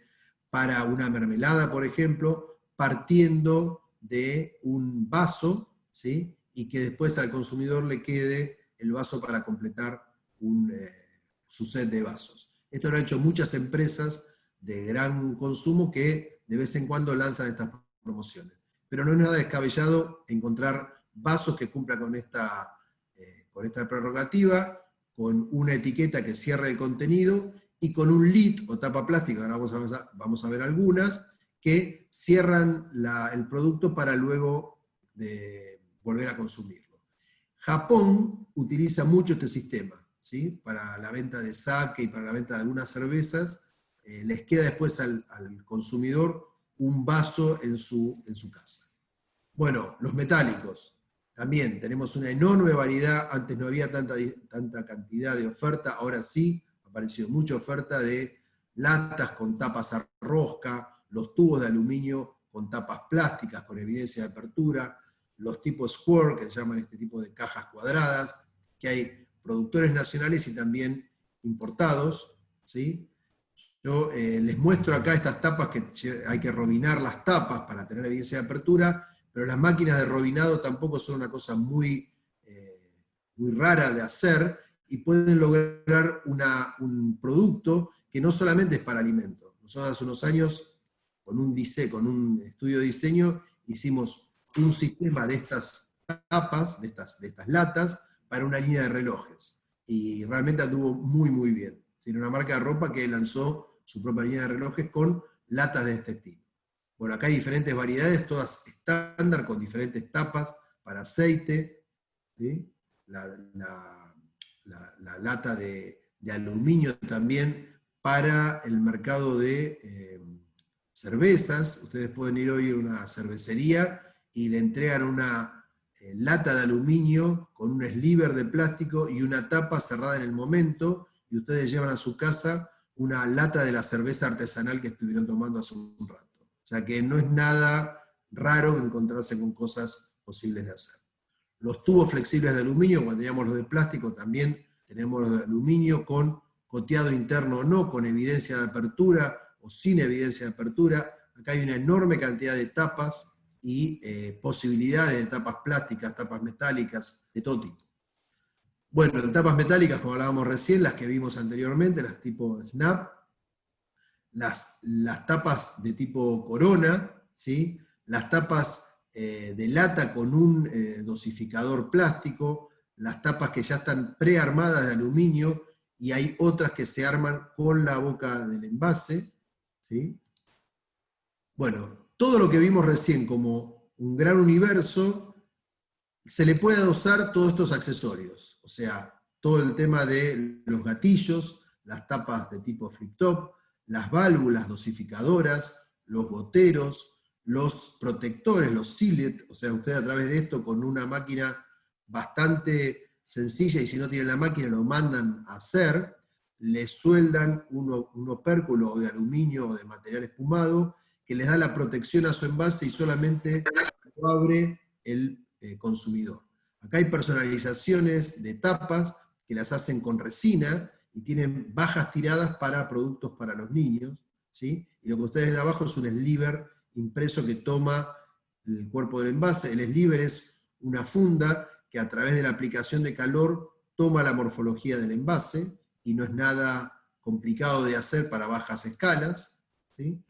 para una mermelada, por ejemplo, partiendo de un vaso, ¿sí? Y que después al consumidor le quede el vaso para completar su set de vasos. Esto lo han hecho muchas empresas de gran consumo que de vez en cuando lanzan estas promociones. Pero no es nada descabellado encontrar vasos que cumplan con esta prerrogativa, con una etiqueta que cierre el contenido y con un lid o tapa plástica, ahora vamos a ver algunas, que cierran el producto para luego volver a consumirlo. Japón utiliza mucho este sistema, ¿sí? Para la venta de sake y para la venta de algunas cervezas, les queda después al consumidor un vaso en su casa. Bueno, los metálicos. También tenemos una enorme variedad, antes no había tanta cantidad de oferta, ahora sí, ha aparecido mucha oferta de latas con tapas a rosca, los tubos de aluminio con tapas plásticas, con evidencia de apertura, los tipos square, que se llaman este tipo de cajas cuadradas, que hay productores nacionales y también importados, ¿sí? Yo les muestro acá estas tapas, que hay que robinar las tapas para tener evidencia de apertura, pero las máquinas de robinado tampoco son una cosa muy rara de hacer, y pueden lograr un producto que no solamente es para alimentos. Nosotros hace unos años, con un estudio de diseño, hicimos un sistema de estas tapas, de estas latas, para una línea de relojes. Y realmente anduvo muy, muy bien. Tiene una marca de ropa que lanzó su propia línea de relojes con latas de este estilo. Bueno, acá hay diferentes variedades, todas estándar, con diferentes tapas para aceite, ¿sí? La lata de aluminio también para el mercado de cervezas. Ustedes pueden ir hoy a una cervecería y le entregan una lata de aluminio con un sliver de plástico y una tapa cerrada en el momento, y ustedes llevan a su casa una lata de la cerveza artesanal que estuvieron tomando hace un rato. O sea que no es nada raro encontrarse con cosas posibles de hacer. Los tubos flexibles de aluminio, cuando teníamos los de plástico, también tenemos los de aluminio con coteado interno o no, con evidencia de apertura o sin evidencia de apertura. Acá hay una enorme cantidad de tapas y posibilidades de tapas plásticas, tapas metálicas, de todo tipo. Bueno, en tapas metálicas, como hablábamos recién, las que vimos anteriormente, las tipo Snap, las tapas de tipo Corona, ¿sí? Las tapas de lata con un dosificador plástico, las tapas que ya están prearmadas de aluminio, y hay otras que se arman con la boca del envase, ¿sí? Bueno, todo lo que vimos recién como un gran universo se le puede usar todos estos accesorios, o sea, todo el tema de los gatillos, las tapas de tipo flip-top, las válvulas dosificadoras, los goteros, los protectores, los sillet, o sea, usted a través de esto con una máquina bastante sencilla, y si no tiene la máquina lo mandan a hacer, le sueldan un opérculo de aluminio o de material espumado que les da la protección a su envase y solamente lo abre el consumidor. Acá hay personalizaciones de tapas que las hacen con resina y tienen bajas tiradas para productos para los niños, ¿sí? Y lo que ustedes ven abajo es un sliver impreso que toma el cuerpo del envase. El sliver es una funda que a través de la aplicación de calor toma la morfología del envase y no es nada complicado de hacer para bajas escalas, ¿sí?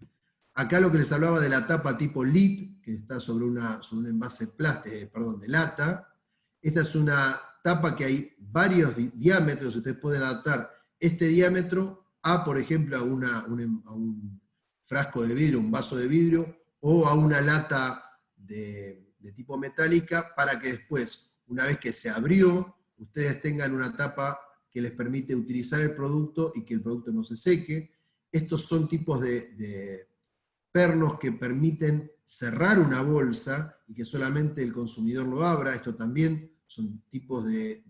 Acá lo que les hablaba de la tapa tipo LIT, que está sobre un envase de lata. Esta es una tapa que hay varios diámetros, ustedes pueden adaptar este diámetro a, por ejemplo, a un frasco de vidrio, un vaso de vidrio, o a una lata de tipo metálica, para que después, una vez que se abrió, ustedes tengan una tapa que les permite utilizar el producto y que el producto no se seque. Estos son tipos de pernos que permiten cerrar una bolsa y que solamente el consumidor lo abra. Esto también son tipos de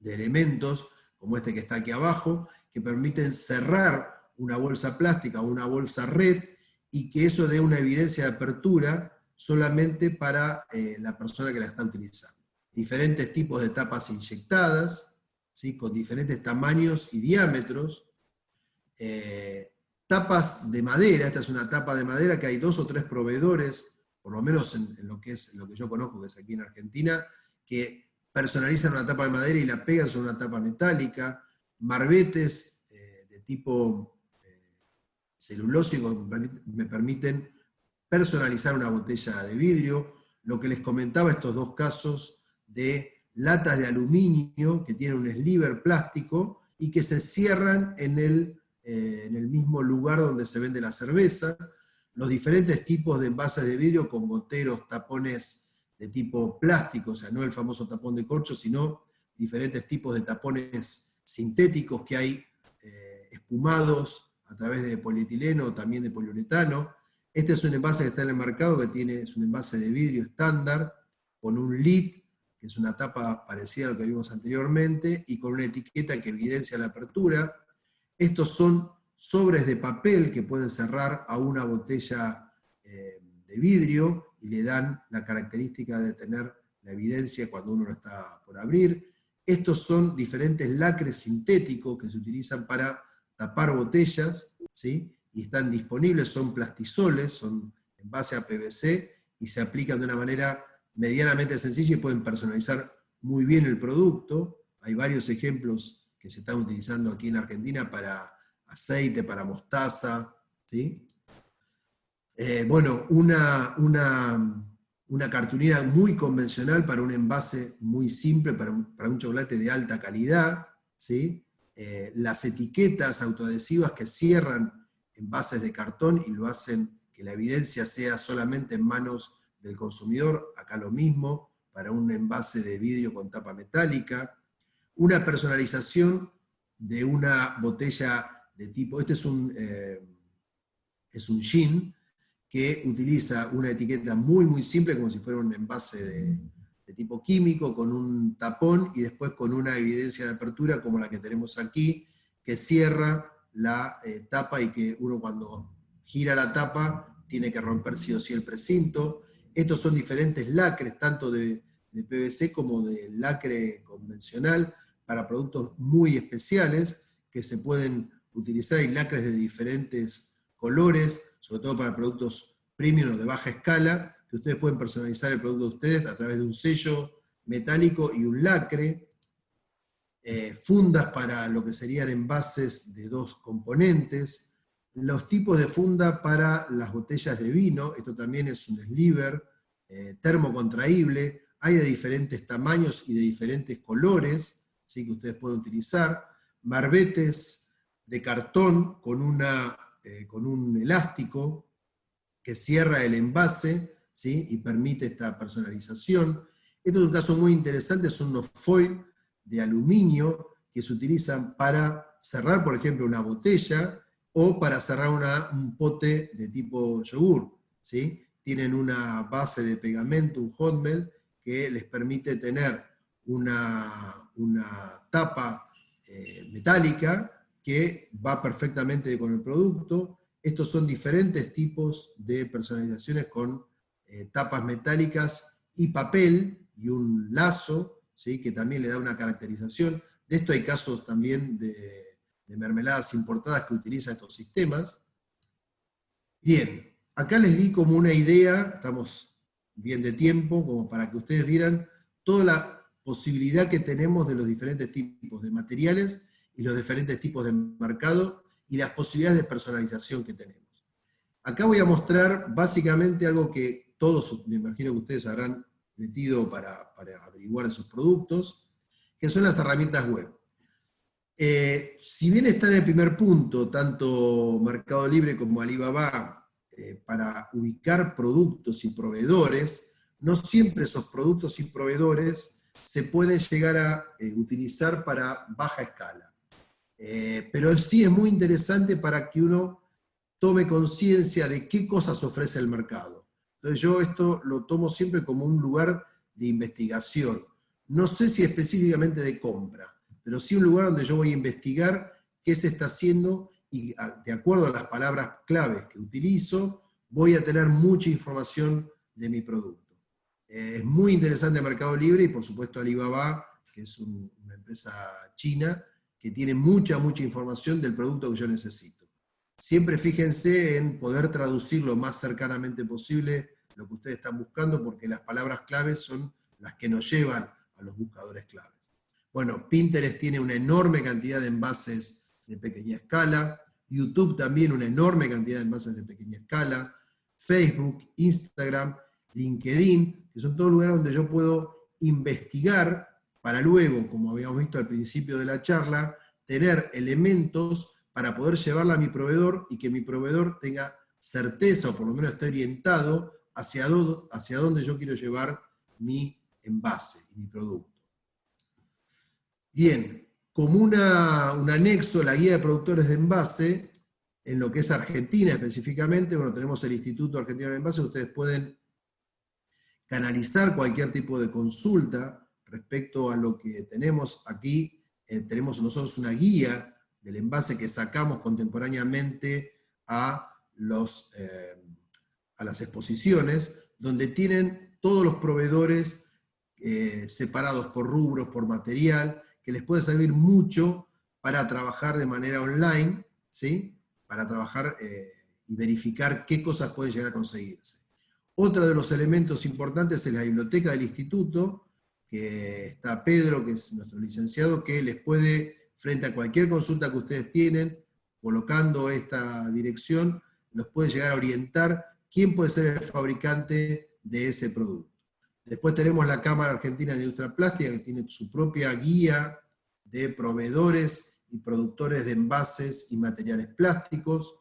elementos, como este que está aquí abajo, que permiten cerrar una bolsa plástica o una bolsa red, y que eso dé una evidencia de apertura solamente para la persona que la está utilizando. Diferentes tipos de tapas inyectadas, ¿sí? Con diferentes tamaños y diámetros. Tapas de madera, esta es una tapa de madera que hay 2 o 3 proveedores, por lo menos en lo que yo conozco, que es aquí en Argentina, que personalizan una tapa de madera y la pegan sobre una tapa metálica. Marbetes de tipo celulósico me permiten personalizar una botella de vidrio. Lo que les comentaba, estos dos casos de latas de aluminio que tienen un sliver plástico y que se cierran en el mismo lugar donde se vende la cerveza. Los diferentes tipos de envases de vidrio con goteros, tapones de tipo plástico, o sea, no el famoso tapón de corcho, sino diferentes tipos de tapones sintéticos que hay espumados a través de polietileno o también de poliuretano. Este es un envase que está en el mercado, es un envase de vidrio estándar, con un lid, que es una tapa parecida a lo que vimos anteriormente, y con una etiqueta que evidencia la apertura. Estos son sobres de papel que pueden cerrar a una botella de vidrio y le dan la característica de tener la evidencia cuando uno lo está por abrir. Estos son diferentes lacres sintéticos que se utilizan para tapar botellas, ¿sí? Y están disponibles, son plastizoles, son en base a PVC, y se aplican de una manera medianamente sencilla y pueden personalizar muy bien el producto. Hay varios ejemplos que se están utilizando aquí en Argentina para aceite, para mostaza, ¿sí? Bueno, una cartulina muy convencional para un envase muy simple, para un chocolate de alta calidad, ¿sí? Las etiquetas autoadhesivas que cierran envases de cartón y lo hacen que la evidencia sea solamente en manos del consumidor. Acá lo mismo, para un envase de vidrio con tapa metálica. Una personalización de una botella de tipo, este es un gin, que utiliza una etiqueta muy, muy simple, como si fuera un envase de tipo químico, con un tapón y después con una evidencia de apertura, como la que tenemos aquí, que cierra la tapa y que uno cuando gira la tapa tiene que romper sí o sí el precinto. Estos son diferentes lacres, tanto de PVC como de lacre convencional, para productos muy especiales que se pueden utilizar. Hay lacres de diferentes colores, sobre todo para productos premium o de baja escala, que ustedes pueden personalizar el producto de ustedes a través de un sello metálico y un lacre. Fundas para lo que serían envases de 2 componentes. Los tipos de funda para las botellas de vino, esto también es un sliver termocontraíble, hay de diferentes tamaños y de diferentes colores, ¿sí? Que ustedes pueden utilizar. Marbetes de cartón con un elástico que cierra el envase, ¿sí? Y permite esta personalización. Esto es un caso muy interesante, son unos foil de aluminio que se utilizan para cerrar, por ejemplo, una botella o para cerrar un pote de tipo yogur, ¿sí? Tienen una base de pegamento, un hot melt, que les permite tener una tapa metálica que va perfectamente con el producto. Estos son diferentes tipos de personalizaciones con tapas metálicas y papel y un lazo, ¿sí? Que también le da una caracterización. De esto hay casos también de mermeladas importadas que utilizan estos sistemas. Bien, acá les di como una idea, estamos bien de tiempo, como para que ustedes vieran toda la posibilidad que tenemos de los diferentes tipos de materiales y los diferentes tipos de mercado y las posibilidades de personalización que tenemos. Acá voy a mostrar básicamente algo que todos, me imagino que ustedes habrán metido para averiguar sus productos, que son las herramientas web. Si bien está en el primer punto, tanto Mercado Libre como Alibaba, para ubicar productos y proveedores, no siempre esos productos y proveedores se pueden llegar a utilizar para baja escala. Pero sí es muy interesante para que uno tome conciencia de qué cosas ofrece el mercado. Entonces yo esto lo tomo siempre como un lugar de investigación. No sé si específicamente de compra, pero sí un lugar donde yo voy a investigar qué se está haciendo y de acuerdo a las palabras claves que utilizo, voy a tener mucha información de mi producto. Es muy interesante Mercado Libre y por supuesto Alibaba, que es una empresa china, que tiene mucha información del producto que yo necesito. Siempre fíjense en poder traducir lo más cercanamente posible lo que ustedes están buscando, porque las palabras claves son las que nos llevan a los buscadores claves. Bueno, Pinterest tiene una enorme cantidad de envases de pequeña escala, YouTube también una enorme cantidad de envases de pequeña escala, Facebook, Instagram, LinkedIn, que son todos lugares donde yo puedo investigar para luego, como habíamos visto al principio de la charla, tener elementos para poder llevarla a mi proveedor y que mi proveedor tenga certeza, o por lo menos esté orientado hacia dónde yo quiero llevar mi envase y mi producto. Bien, como un anexo, la guía de productores de envase, en lo que es Argentina específicamente, bueno, tenemos el Instituto Argentino de Envase, ustedes pueden canalizar cualquier tipo de consulta respecto a lo que tenemos aquí. Tenemos nosotros una guía del envase que sacamos contemporáneamente a las exposiciones, donde tienen todos los proveedores separados por rubros, por material, que les puede servir mucho para trabajar de manera online, ¿sí? Para trabajar y verificar qué cosas pueden llegar a conseguirse. Otro de los elementos importantes es la biblioteca del instituto, que está Pedro, que es nuestro licenciado, que les puede, frente a cualquier consulta que ustedes tienen, colocando esta dirección, los puede llegar a orientar quién puede ser el fabricante de ese producto. Después tenemos la Cámara Argentina de Industria Plástica, que tiene su propia guía de proveedores y productores de envases y materiales plásticos.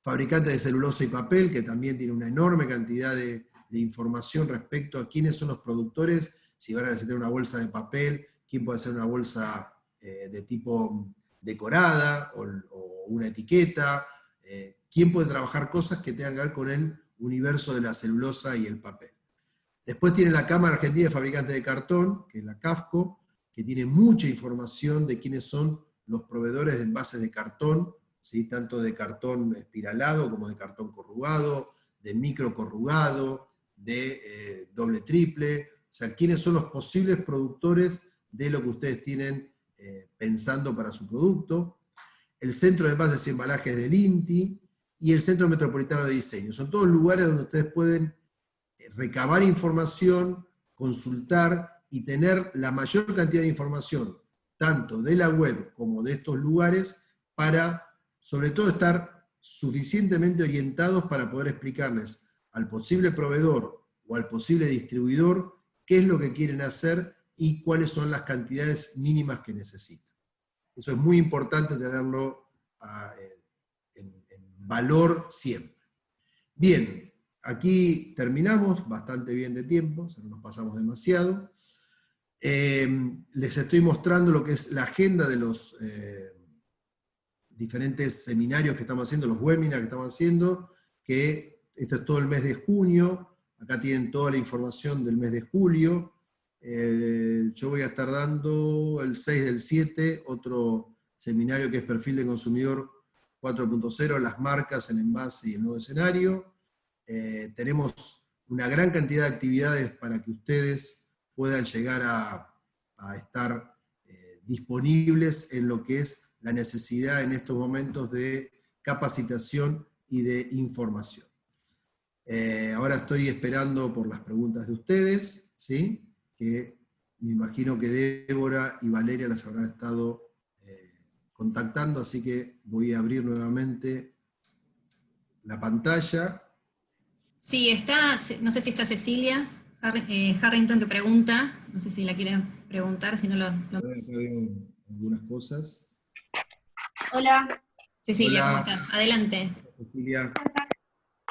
Fabricantes de celulosa y papel, que también tiene una enorme cantidad de información respecto a quiénes son los productores, si van a necesitar una bolsa de papel, quién puede hacer una bolsa de tipo decorada o una etiqueta, quién puede trabajar cosas que tengan que ver con el universo de la celulosa y el papel. Después tiene la Cámara Argentina de Fabricantes de Cartón, que es la CAFCO, que tiene mucha información de quiénes son los proveedores de envases de cartón, ¿sí? Tanto de cartón espiralado como de cartón corrugado, de micro corrugado, de doble triple, o sea, quiénes son los posibles productores de lo que ustedes tienen pensando para su producto. El Centro de Envases y Embalajes del INTI y el Centro Metropolitano de Diseño. Son todos lugares donde ustedes pueden recabar información, consultar y tener la mayor cantidad de información, tanto de la web como de estos lugares, para sobre todo estar suficientemente orientados para poder explicarles al posible proveedor o al posible distribuidor qué es lo que quieren hacer y cuáles son las cantidades mínimas que necesitan. Eso es muy importante tenerlo en valor siempre. Bien, aquí terminamos, bastante bien de tiempo, o sea, no nos pasamos demasiado. Les estoy mostrando lo que es la agenda de los diferentes seminarios que estamos haciendo, los webinars que estamos haciendo, que esto es todo el mes de junio, acá tienen toda la información del mes de julio. Yo voy a estar dando el 6 del 7, otro seminario que es Perfil de Consumidor 4.0, las marcas, el envase y el nuevo escenario. Tenemos una gran cantidad de actividades para que ustedes puedan llegar a estar disponibles en lo que es la necesidad en estos momentos de capacitación y de información. Ahora estoy esperando por las preguntas de ustedes, ¿sí? Que me imagino que Débora y Valeria las habrán estado contactando, así que voy a abrir nuevamente la pantalla. Sí, está, no sé si está Cecilia Harrington que pregunta, no sé si la quieren preguntar, si no lo... Acá veo algunas cosas. Hola. Cecilia, Hola. ¿cómo estás? Adelante. Cecilia.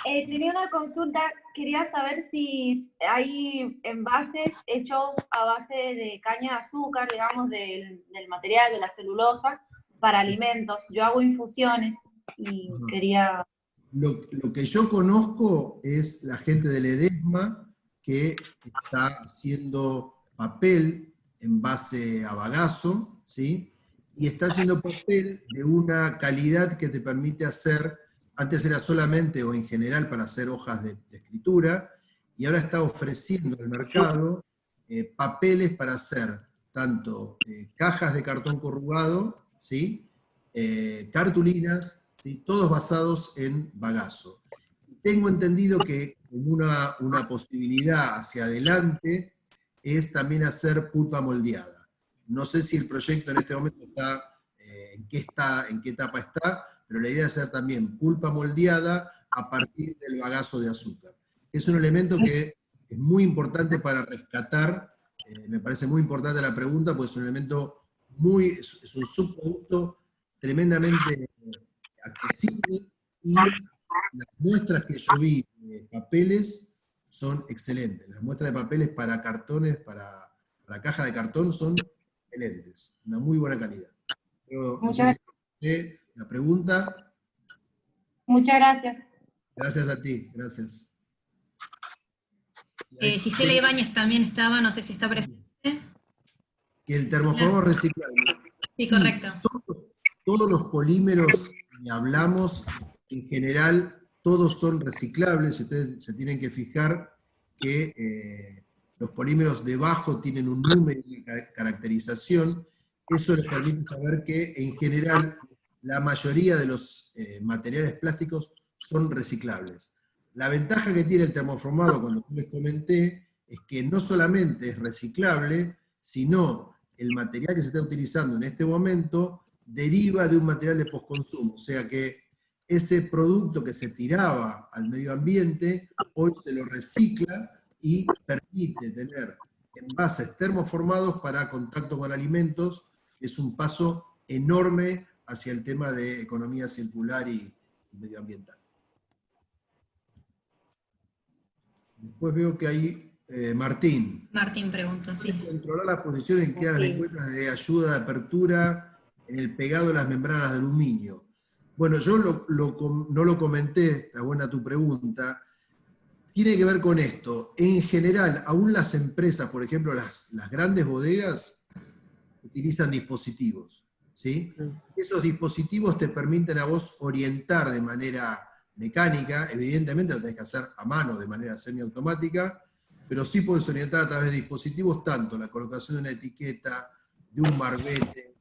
Tenía una consulta, quería saber si hay envases hechos a base de caña de azúcar, digamos, del material, de la celulosa, para alimentos. Yo hago infusiones y quería... Lo que yo conozco es la gente del Edesma que está haciendo papel en base a bagazo, ¿sí? Y está haciendo papel de una calidad que te permite hacer, antes era solamente o en general para hacer hojas de escritura, y ahora está ofreciendo al mercado papeles para hacer tanto cajas de cartón corrugado, ¿sí? Cartulinas, ¿sí? Todos basados en bagazo. Tengo entendido que una posibilidad hacia adelante es también hacer pulpa moldeada. No sé si el proyecto en este momento está, en qué etapa está, pero la idea es hacer también pulpa moldeada a partir del bagazo de azúcar. Es un elemento que es muy importante para rescatar, me parece muy importante la pregunta, porque es un elemento es un subproducto tremendamente accesible, y las muestras que yo vi de papeles son excelentes. Las muestras de papeles para cartones, para caja de cartón, son excelentes. Una muy buena calidad. Pero, no sé si la pregunta. Muchas gracias. Gracias a ti, gracias. Gisela Ibáñez también estaba, no sé si está presente. Que el termoformador reciclable. Sí, correcto. Todos los polímeros que hablamos, en general, todos son reciclables. Ustedes se tienen que fijar que los polímeros debajo tienen un número de caracterización. Eso les permite saber que, en general, la mayoría de los materiales plásticos son reciclables. La ventaja que tiene el termoformado, cuando les comenté, es que no solamente es reciclable, sino el material que se está utilizando en este momento deriva de un material de postconsumo, o sea que ese producto que se tiraba al medio ambiente, hoy se lo recicla y permite tener envases termoformados para contacto con alimentos, que es un paso enorme hacia el tema de economía circular y medioambiental. Después veo que hay Martín. Martín pregunta, sí. Controlar la posición en que las encuestas de ayuda de apertura en el pegado de las membranas de aluminio. Bueno, yo no lo comenté, está buena tu pregunta. Tiene que ver con esto. En general, aún las empresas, por ejemplo, las grandes bodegas, utilizan dispositivos, ¿sí? Esos dispositivos te permiten a vos orientar de manera mecánica, evidentemente lo tenés que hacer a mano de manera semiautomática, pero sí puedes orientar a través de dispositivos tanto la colocación de una etiqueta, de un marbete,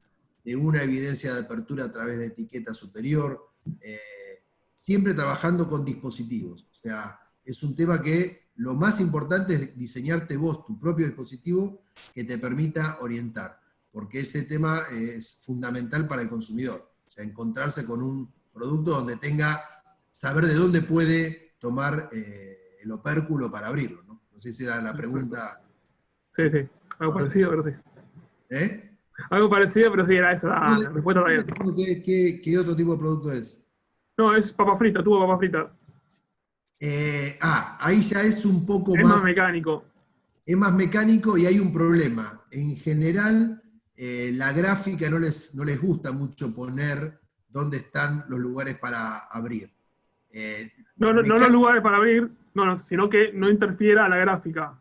de una evidencia de apertura a través de etiqueta superior, siempre trabajando con dispositivos. O sea, es un tema que lo más importante es diseñarte vos tu propio dispositivo que te permita orientar, porque ese tema es fundamental para el consumidor. O sea, encontrarse con un producto donde saber de dónde puede tomar el opérculo para abrirlo, ¿no? No sé si era la pregunta. Sí, sí. Algo parecido, pero sí. ¿Eh? Algo parecido, pero sí, era esa la respuesta también. ¿Qué otro tipo de producto es? No, es papa frita, tuvo papa frita. Ahí ya es un poco Es más mecánico. Es más mecánico y hay un problema. En general, la gráfica no les gusta mucho poner dónde están los lugares para abrir. No los lugares para abrir, sino que no interfiera a la gráfica.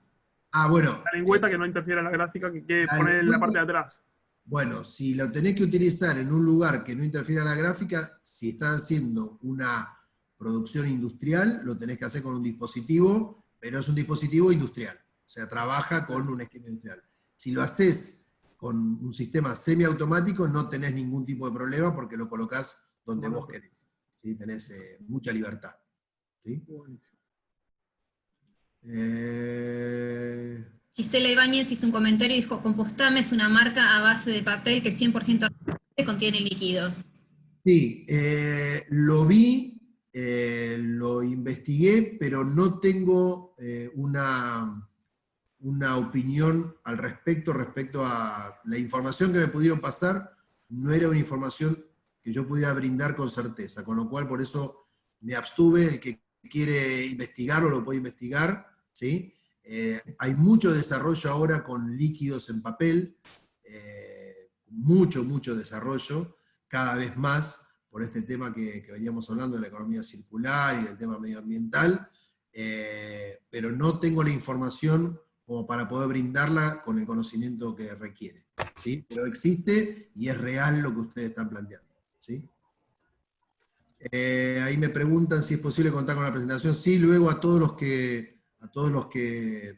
Bueno. La lengüeta que no interfiera a la gráfica que quiere poner en la parte de atrás. Bueno, si lo tenés que utilizar en un lugar que no interfiera a la gráfica, si estás haciendo una producción industrial, lo tenés que hacer con un dispositivo, pero es un dispositivo industrial. O sea, trabaja con un esquema industrial. Si lo haces con un sistema semiautomático, no tenés ningún tipo de problema porque lo colocás donde vos querés. ¿Sí? Tenés mucha libertad. ¿Sí? Gisela Ibáñez hizo un comentario y dijo: Compostame es una marca a base de papel que 100% contiene líquidos. Sí, lo vi, lo investigué, pero no tengo una opinión al respecto a la información que me pudieron pasar, no era una información que yo pudiera brindar con certeza, con lo cual por eso me abstuve. El que quiere investigarlo lo puede investigar, ¿sí? Hay mucho desarrollo ahora con líquidos en papel, mucho desarrollo, cada vez más, por este tema que veníamos hablando de la economía circular y del tema medioambiental, pero no tengo la información como para poder brindarla con el conocimiento que requiere, ¿sí? Pero existe y es real lo que ustedes están planteando, ¿sí? Ahí me preguntan si es posible contar con la presentación. Sí, luego a todos los que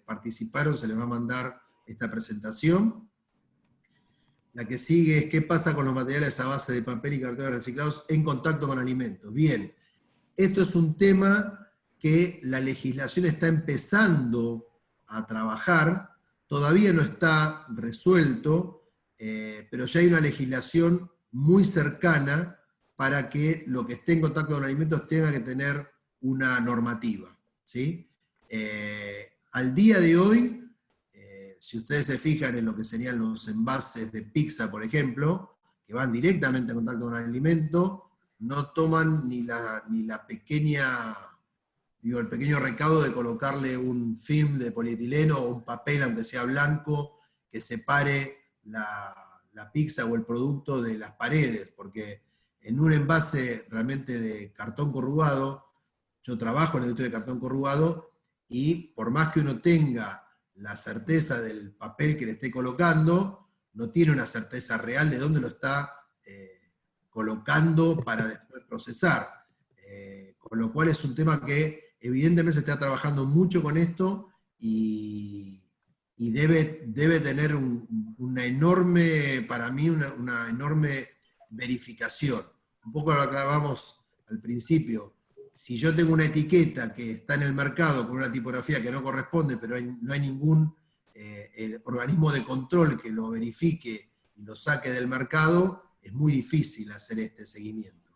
participaron se les va a mandar esta presentación. La que sigue es: ¿qué pasa con los materiales a base de papel y cartón reciclados en contacto con alimentos? Bien, esto es un tema que la legislación está empezando a trabajar, todavía no está resuelto, pero ya hay una legislación muy cercana para que lo que esté en contacto con alimentos tenga que tener una normativa, ¿sí? Al día de hoy, si ustedes se fijan en lo que serían los envases de pizza, por ejemplo, que van directamente en contacto con el alimento, no toman ni la pequeña, el pequeño recaudo de colocarle un film de polietileno o un papel, aunque sea blanco, que separe la pizza o el producto de las paredes, porque en un envase realmente de cartón corrugado, yo trabajo en la industria de cartón corrugado, y por más que uno tenga la certeza del papel que le esté colocando, no tiene una certeza real de dónde lo está colocando para después procesar. Con lo cual es un tema que evidentemente se está trabajando mucho con esto y debe tener una enorme, para mí, una enorme verificación. Un poco lo acabamos al principio. Si yo tengo una etiqueta que está en el mercado con una tipografía que no corresponde, pero no hay ningún organismo de control que lo verifique y lo saque del mercado, es muy difícil hacer este seguimiento.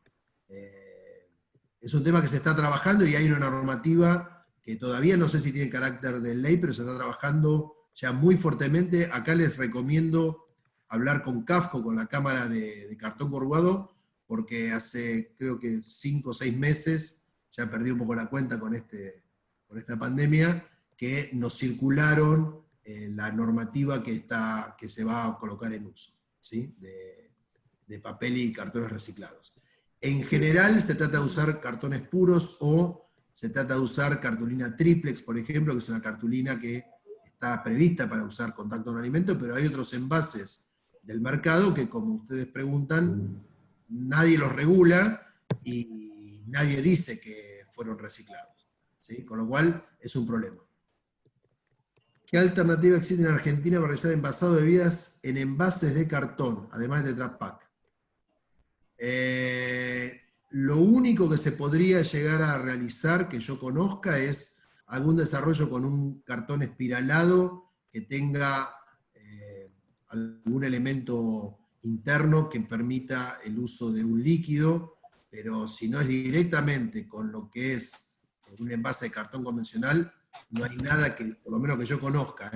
Es un tema que se está trabajando y hay una normativa que todavía no sé si tiene carácter de ley, pero se está trabajando ya muy fuertemente. Acá les recomiendo hablar con CAFCO, con la Cámara de Cartón Corrugado, porque hace creo que 5 o 6 meses, ya perdí un poco la cuenta con esta pandemia, que nos circularon la normativa que se va a colocar en uso, ¿sí? de papel y cartones reciclados. En general se trata de usar cartones puros o se trata de usar cartulina triplex, por ejemplo, que es una cartulina que está prevista para usar contacto con alimento, pero hay otros envases del mercado que, como ustedes preguntan, nadie los regula y nadie dice que fueron reciclados, ¿sí? Con lo cual es un problema. ¿Qué alternativa existe en Argentina para realizar envasado de bebidas en envases de cartón, además de Tetra Pak? Lo único que se podría llegar a realizar, que yo conozca, es algún desarrollo con un cartón espiralado que tenga algún elemento interno que permita el uso de un líquido, pero si no es directamente con lo que es un envase de cartón convencional, no hay nada que, por lo menos que yo conozca,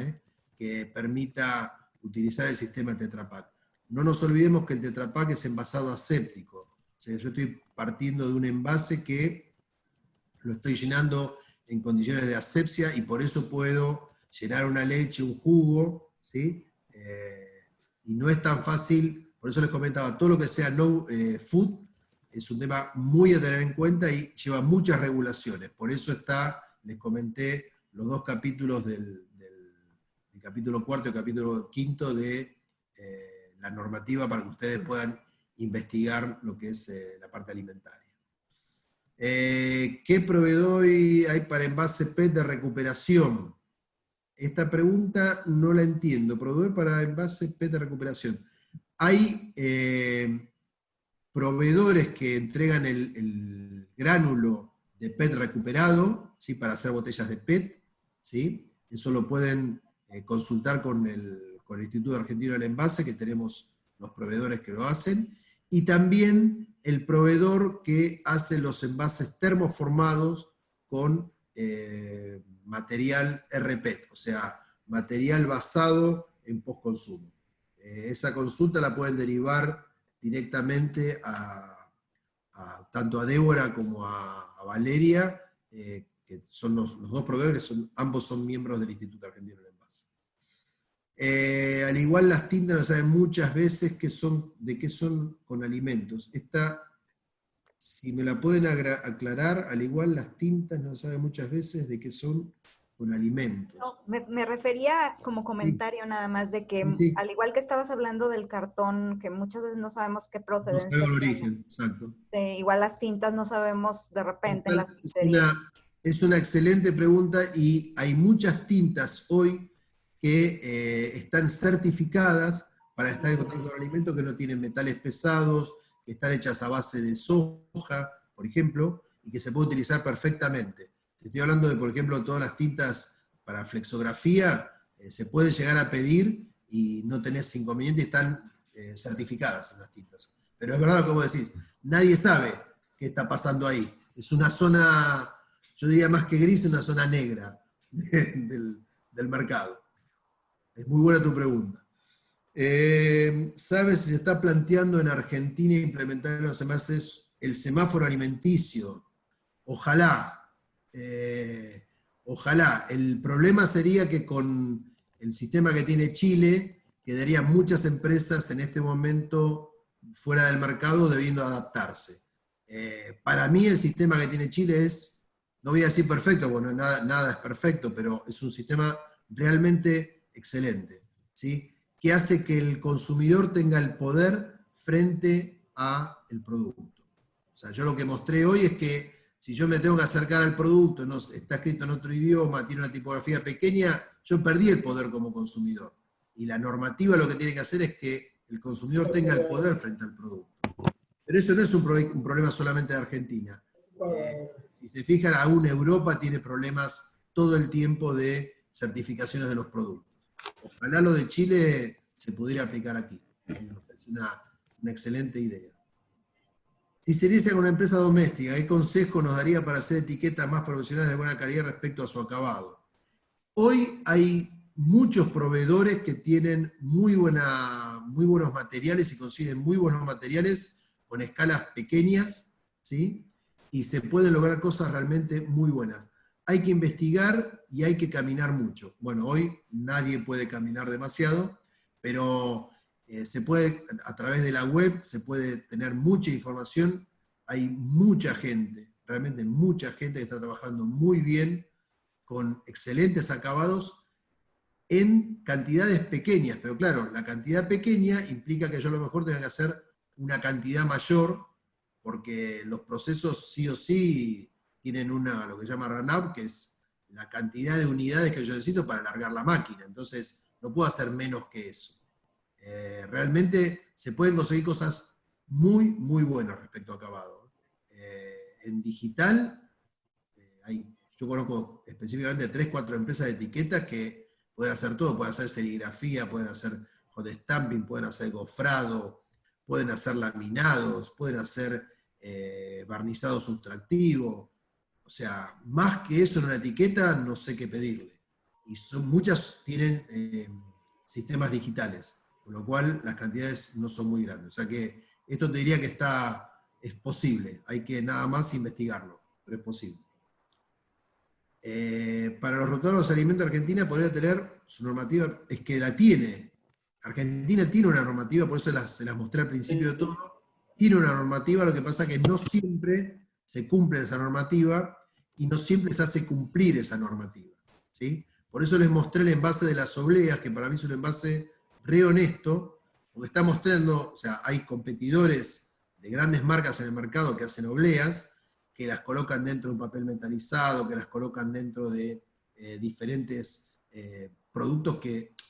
que permita utilizar el sistema Tetra Pak. No nos olvidemos que el Tetra Pak es envasado aséptico. O sea, yo estoy partiendo de un envase que lo estoy llenando en condiciones de asepsia y por eso puedo llenar una leche, un jugo, ¿sí? Y no es tan fácil, por eso les comentaba, todo lo que sea no food es un tema muy a tener en cuenta y lleva muchas regulaciones. Por eso les comenté los dos capítulos del capítulo 4 y el capítulo 5 de la normativa para que ustedes puedan investigar lo que es la parte alimentaria. ¿Qué proveedor hay para envase PET de recuperación? Esta pregunta no la entiendo. Proveedor para envase PET de recuperación. Hay proveedores que entregan el gránulo de PET recuperado, ¿sí? Para hacer botellas de PET, ¿sí? Eso lo pueden consultar con el Instituto Argentino del Envase, que tenemos los proveedores que lo hacen, y también el proveedor que hace los envases termoformados con material RPET, o sea, material basado en postconsumo. Esa consulta la pueden derivar directamente tanto a Débora como a Valeria, que son los dos proveedores, que ambos son miembros del Instituto Argentino del Envase. Al igual las tintas no saben muchas veces de qué son con alimentos. Esta, si me la pueden aclarar, al igual las tintas no saben muchas veces de qué son con alimentos. No, me refería como comentario nada más de que, sí, al igual que estabas hablando del cartón, que muchas veces no sabemos qué procedencia no sabe el tiene. origen, exacto. Igual las tintas no sabemos de repente en las pizzerías. Es una excelente pregunta y hay muchas tintas hoy que están certificadas para estar en contacto con alimentos que no tienen metales pesados, que están hechas a base de soja, por ejemplo, y que se puede utilizar perfectamente. Estoy hablando de, por ejemplo, todas las tintas para flexografía, se puede llegar a pedir y no tenés inconveniente, están certificadas esas tintas. Pero es verdad lo que vos decís, nadie sabe qué está pasando ahí. Es una zona, yo diría más que gris, una zona negra del mercado. Es muy buena tu pregunta. ¿Sabes si se está planteando en Argentina implementar en los envases el semáforo alimenticio? Ojalá. Ojalá. El problema sería que con el sistema que tiene Chile, quedarían muchas empresas en este momento fuera del mercado debiendo adaptarse. Para mí el sistema que tiene Chile es, no voy a decir perfecto, bueno, nada es perfecto, pero es un sistema realmente excelente, ¿sí? Que hace que el consumidor tenga el poder frente al producto. O sea, yo lo que mostré hoy es que si yo me tengo que acercar al producto, no, está escrito en otro idioma, tiene una tipografía pequeña, yo perdí el poder como consumidor. Y la normativa lo que tiene que hacer es que el consumidor tenga el poder frente al producto. Pero eso no es un problema solamente de Argentina. Si se fijan, aún Europa tiene problemas todo el tiempo de certificaciones de los productos. Ojalá lo de Chile se pudiera aplicar aquí. Es una excelente idea. Si se inicia con una empresa doméstica, ¿qué consejo nos daría para hacer etiquetas más profesionales de buena calidad respecto a su acabado? Hoy hay muchos proveedores que tienen muy buenos materiales y consiguen muy buenos materiales con escalas pequeñas, ¿sí? Y se pueden lograr cosas realmente muy buenas. Hay que investigar y hay que caminar mucho. Bueno, hoy nadie puede caminar demasiado, pero se puede, a través de la web, se puede tener mucha información. Hay mucha gente, realmente mucha gente que está trabajando muy bien, con excelentes acabados, en cantidades pequeñas. Pero claro, la cantidad pequeña implica que yo a lo mejor tenga que hacer una cantidad mayor, porque los procesos sí o sí tienen lo que se llama run-up, que es la cantidad de unidades que yo necesito para alargar la máquina. Entonces, no puedo hacer menos que eso. Realmente se pueden conseguir cosas muy, muy buenas respecto a acabado. En digital, yo conozco específicamente 3 o 4 empresas de etiquetas que pueden hacer todo. Pueden hacer serigrafía, pueden hacer hot stamping, pueden hacer gofrado, pueden hacer laminados, pueden hacer barnizado sustractivo. O sea, más que eso en una etiqueta, no sé qué pedirle. Y muchas tienen sistemas digitales, con lo cual las cantidades no son muy grandes. O sea que esto te diría que es posible, hay que nada más investigarlo, pero es posible. Para los rotuladores de alimentos, Argentina podría tener su normativa, es que la tiene. Argentina tiene una normativa, por eso se las mostré al principio de todo. Tiene una normativa, lo que pasa es que no siempre se cumple esa normativa y no siempre se hace cumplir esa normativa, ¿sí? Por eso les mostré el envase de las obleas, que para mí es un envase re honesto, porque está mostrando, o sea, hay competidores de grandes marcas en el mercado que hacen obleas, que las colocan dentro de un papel metalizado, que las colocan dentro de diferentes productos,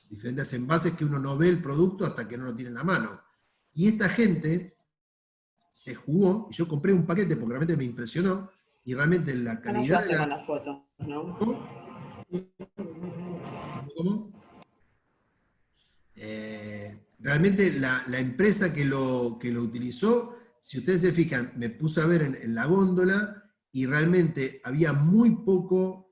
diferentes envases que uno no ve el producto hasta que no lo tiene en la mano. Y esta gente se jugó, y yo compré un paquete porque realmente me impresionó, y realmente la calidad de la foto, ¿no? ¿Cómo? Realmente la empresa que lo utilizó, si ustedes se fijan, me puse a ver en la góndola y realmente había muy poca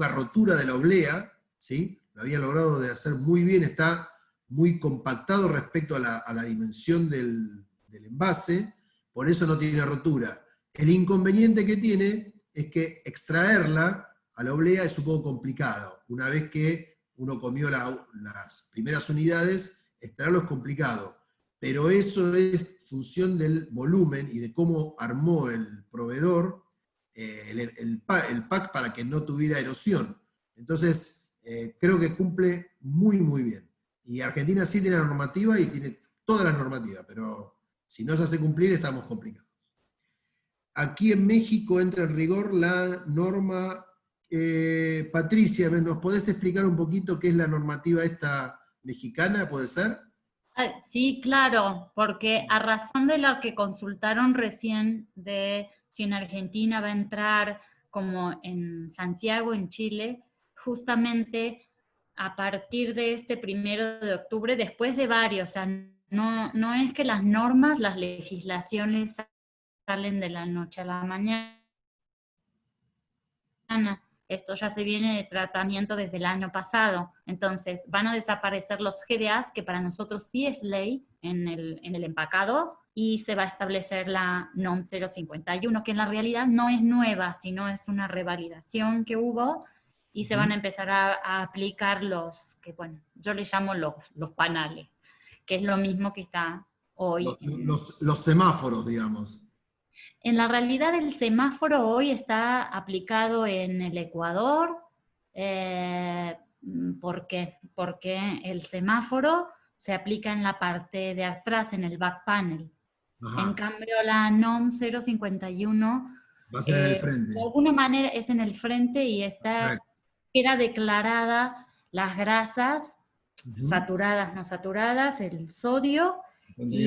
rotura de la oblea, ¿sí? Lo había logrado de hacer muy bien, está muy compactado respecto a la dimensión del envase, por eso no tiene rotura. El inconveniente que tiene es que extraerla a la oblea es un poco complicado. Una vez que uno comió las primeras unidades, extraerlo es complicado. Pero eso es función del volumen y de cómo armó el proveedor el pack para que no tuviera erosión. Entonces, creo que cumple muy, muy bien. Y Argentina sí tiene la normativa y tiene todas las normativas, pero si no se hace cumplir estamos complicados. Aquí en México entra en rigor la norma. Patricia, ¿nos podés explicar un poquito qué es la normativa esta mexicana, puede ser? Sí, claro, porque a razón de lo que consultaron recién de si en Argentina va a entrar como en Santiago, en Chile, justamente a partir de este 1 de octubre, después de varios, o sea, no es que las normas, las legislaciones salen de la noche a la mañana. Esto ya se viene de tratamiento desde el año pasado. Entonces, van a desaparecer los GDAs, que para nosotros sí es ley en el empacado, y se va a establecer la NOM 051, que en la realidad no es nueva, sino es una revalidación que hubo, y se van a empezar a aplicar los, que bueno, yo les llamo los panales, que es lo mismo que está hoy. Los semáforos, digamos. En la realidad el semáforo hoy está aplicado en el Ecuador. ¿Por qué? Porque el semáforo se aplica en la parte de atrás, en el back panel. Ajá. En cambio la NOM 051 va a ser en el frente. De alguna manera es en el frente y queda declarada las grasas saturadas, no saturadas, el sodio y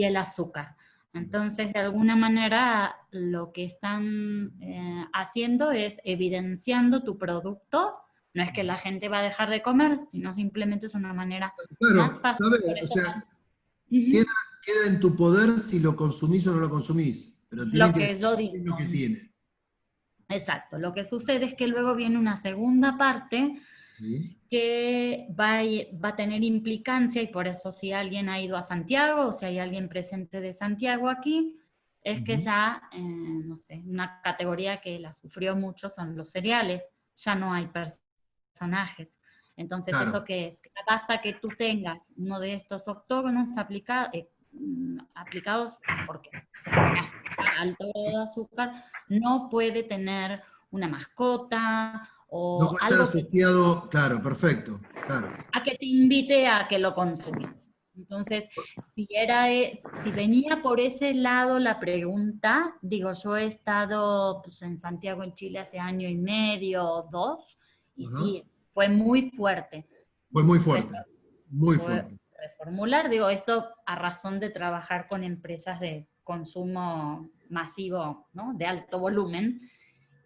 el azúcar. Entonces, de alguna manera, lo que están haciendo es evidenciando tu producto. No es que la gente va a dejar de comer, sino simplemente es una manera más fácil. O sea, queda en tu poder si lo consumís o no lo consumís. Pero tiene lo que yo digo. Lo que tiene. Exacto. Lo que sucede es que luego viene una segunda parte que va a tener implicancia, y por eso si alguien ha ido a Santiago, o si hay alguien presente de Santiago aquí, es que ya, no sé, una categoría que la sufrió mucho son los cereales, ya no hay personajes. Entonces, claro. ¿Eso qué es? Basta que tú tengas uno de estos octógonos aplicados, porque alto grado de azúcar, no puede tener una mascota, o no puede estar asociado, claro, perfecto, claro. A que te invite a que lo consumas. Entonces, si venía por ese lado la pregunta, digo, yo he estado pues, en Santiago, en Chile, hace 1 año y medio, 2, y sí, fue muy fuerte. Fue muy fuerte, muy fuerte. Reformular, digo, esto a razón de trabajar con empresas de consumo masivo, ¿no? De alto volumen,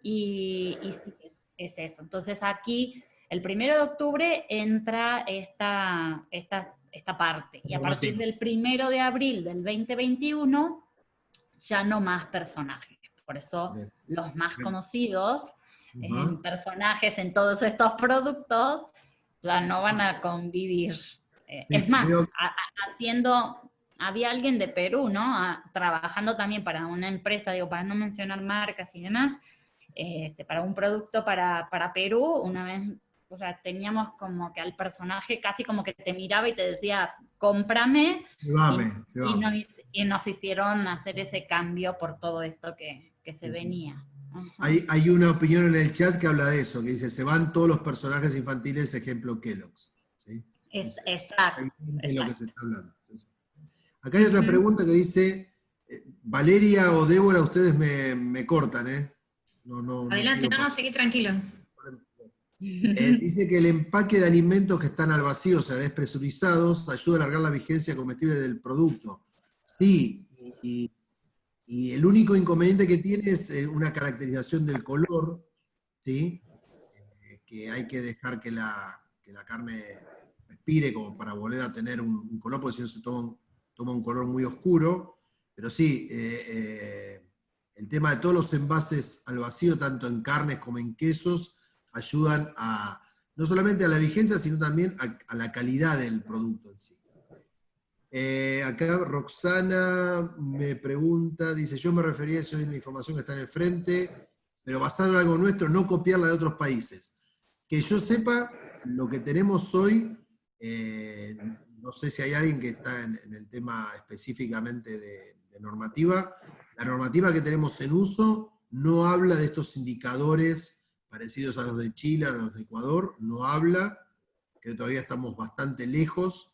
y sí, es eso. Entonces aquí, el 1 de octubre entra esta parte. Y a partir del 1 de abril del 2021, ya no más personajes. Por eso los más conocidos, personajes en todos estos productos, ya no van a convivir. Es más, había alguien de Perú, ¿no? Trabajando también para una empresa, digo, para no mencionar marcas y demás, para un producto para Perú, una vez, o sea, teníamos como que al personaje casi como que te miraba y te decía, cómprame, y nos hicieron hacer ese cambio por todo esto que se venía. Hay una opinión en el chat que habla de eso, que dice, se van todos los personajes infantiles, ejemplo Kellogg's. ¿Sí? Exacto. Es lo que se está hablando. Acá hay otra pregunta que dice, Valeria o Débora, ustedes me cortan, ¿eh? Adelante, no, seguí tranquilo. Dice que el empaque de alimentos que están al vacío, o sea, despresurizados, ayuda a alargar la vigencia comestible del producto. Sí, y el único inconveniente que tiene es una caracterización del color, ¿sí? Que hay que dejar que la carne respire como para volver a tener un color, porque si no se toma un color muy oscuro. Pero sí, el tema de todos los envases al vacío, tanto en carnes como en quesos, ayudan no solamente a la vigencia, sino también a la calidad del producto en sí. Acá Roxana me pregunta, dice, yo me refería a eso en la información que está en el frente, pero basado en algo nuestro, no copiarla de otros países. Que yo sepa, lo que tenemos hoy, no sé si hay alguien que está en el tema específicamente de normativa, la normativa que tenemos en uso no habla de estos indicadores parecidos a los de Chile, a los de Ecuador, no habla, que todavía estamos bastante lejos.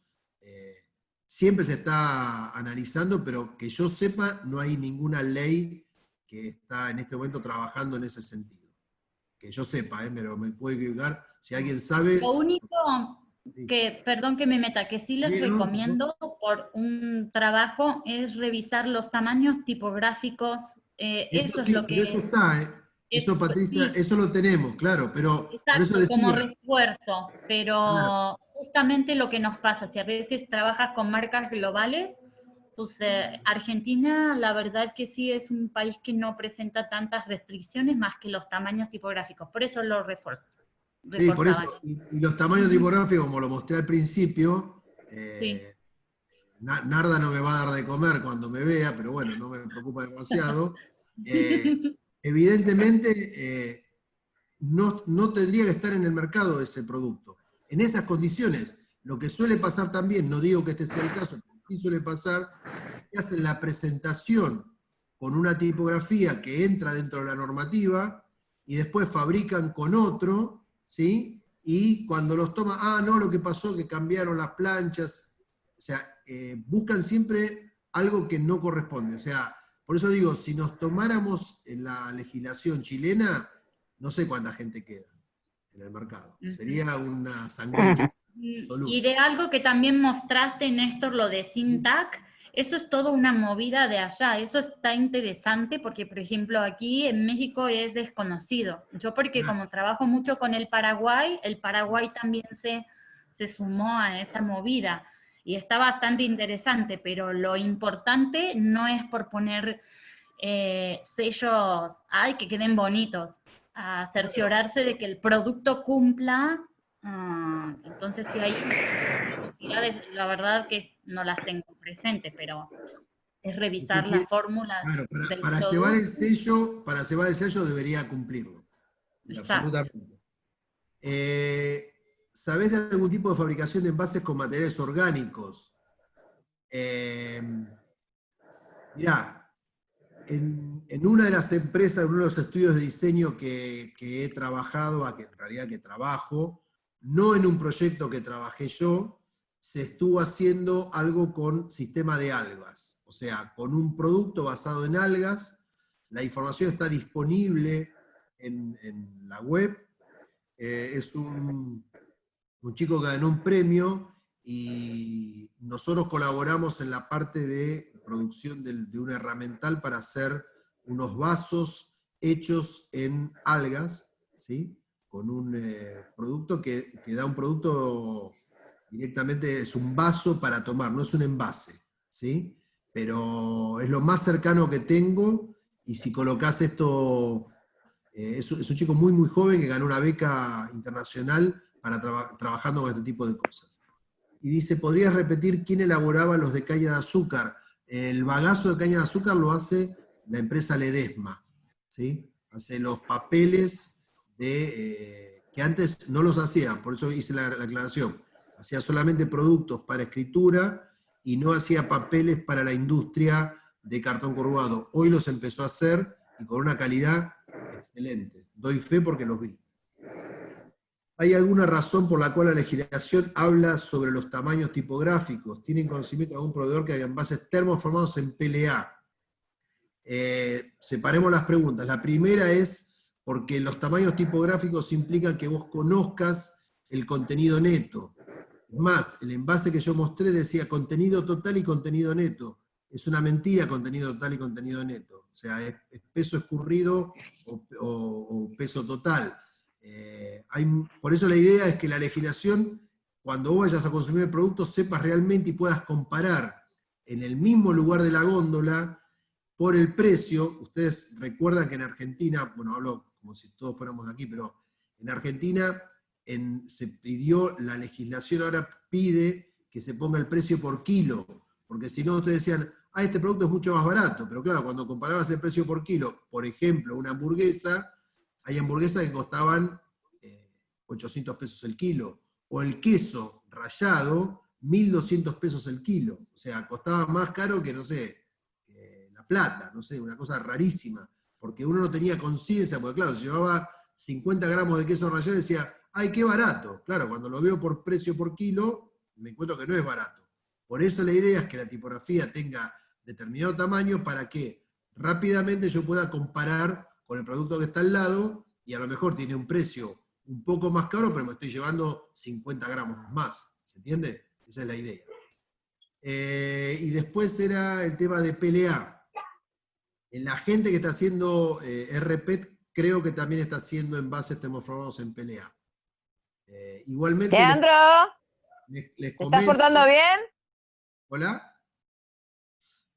Siempre se está analizando, pero que yo sepa, no hay ninguna ley que está en este momento trabajando en ese sentido. Que yo sepa, pero me puedo equivocar. Si alguien sabe... Lo único que, perdón que me meta, que sí les recomiendo por un trabajo es revisar los tamaños tipográficos. Eso es lo que... Eso está, Eso, Patricia, sí. Eso lo tenemos, claro, pero... Exacto, por eso decía, como refuerzo, pero justamente lo que nos pasa, si a veces trabajas con marcas globales, pues Argentina, la verdad que sí es un país que no presenta tantas restricciones más que los tamaños tipográficos, por eso lo refuerzo. Sí, por eso, y los tamaños tipográficos, como lo mostré al principio, Narda no me va a dar de comer cuando me vea, pero bueno, no me preocupa demasiado. Evidentemente, no tendría que estar en el mercado ese producto. En esas condiciones, lo que suele pasar también, no digo que este sea el caso, pero sí suele pasar, que hacen la presentación con una tipografía que entra dentro de la normativa, y después fabrican con otro, ¿sí? Y cuando los toman, no, lo que pasó, que cambiaron las planchas, o sea, buscan siempre algo que no corresponde. O sea, por eso digo, si nos tomáramos en la legislación chilena, no sé cuánta gente queda en el mercado. Sería una sangría absoluta. Y de algo que también mostraste, Néstor, lo de Syntac, eso es toda una movida de allá. Eso está interesante porque, por ejemplo, aquí en México es desconocido. Yo porque como trabajo mucho con el Paraguay también se sumó a esa movida. Y está bastante interesante, pero lo importante no es por poner sellos, que queden bonitos, a cerciorarse de que el producto cumpla. Entonces, si hay actividades, la verdad que no las tengo presentes, pero es revisar las fórmulas. Claro, para llevar el sello debería cumplirlo. Absolutamente. ¿Sabés de algún tipo de fabricación de envases con materiales orgánicos? Mirá, en una de las empresas, en uno de los estudios de diseño que he trabajado, que en realidad que trabajo, no en un proyecto que trabajé yo, se estuvo haciendo algo con sistema de algas, o sea, con un producto basado en algas. La información está disponible en la web. Es un chico que ganó un premio y nosotros colaboramos en la parte de producción de un herramental para hacer unos vasos hechos en algas, ¿sí? Con un producto que da un producto directamente, es un vaso para tomar, no es un envase, ¿sí? Pero es lo más cercano que tengo, y si colocás esto, es un chico muy muy joven que ganó una beca internacional para trabajando con este tipo de cosas. Y dice, ¿podrías repetir quién elaboraba los de caña de azúcar? El bagazo de caña de azúcar lo hace la empresa Ledesma, ¿sí? hace los papeles que antes no los hacía, por eso hice la aclaración. Hacía solamente productos para escritura y no hacía papeles para la industria de cartón corrugado. Hoy los empezó a hacer y con una calidad excelente. Doy fe porque los vi. ¿Hay alguna razón por la cual la legislación habla sobre los tamaños tipográficos? ¿Tienen conocimiento de algún proveedor que haya envases termoformados en PLA? Separemos las preguntas. La primera es porque los tamaños tipográficos implican que vos conozcas el contenido neto. Más, el envase que yo mostré decía contenido total y contenido neto. Es una mentira contenido total y contenido neto. O sea, es peso escurrido o peso total. Por eso la idea es que la legislación, cuando vos vayas a consumir el producto, sepas realmente y puedas comparar en el mismo lugar de la góndola por el precio. Ustedes recuerdan que en Argentina, bueno, hablo como si todos fuéramos de aquí, pero en Argentina se pidió, la legislación ahora pide que se ponga el precio por kilo, porque si no ustedes decían, este producto es mucho más barato, pero claro, cuando comparabas el precio por kilo, por ejemplo, una hamburguesa, hay hamburguesas que costaban 800 pesos el kilo, o el queso rallado, 1.200 pesos el kilo, o sea, costaba más caro que, no sé, La Plata, no sé, una cosa rarísima, porque uno no tenía conciencia, porque claro, si llevaba 50 gramos de queso rallado y decía, ¡ay, qué barato! Claro, cuando lo veo por precio por kilo, me encuentro que no es barato. Por eso la idea es que la tipografía tenga determinado tamaño para que rápidamente yo pueda comparar con el producto que está al lado, y a lo mejor tiene un precio un poco más caro, pero me estoy llevando 50 gramos más. ¿Se entiende? Esa es la idea. Y después era el tema de PLA. La gente que está haciendo RPET, creo que también está haciendo envases termoformados en PLA. Igualmente... Leandro, les ¿te comento, estás portando bien? Hola.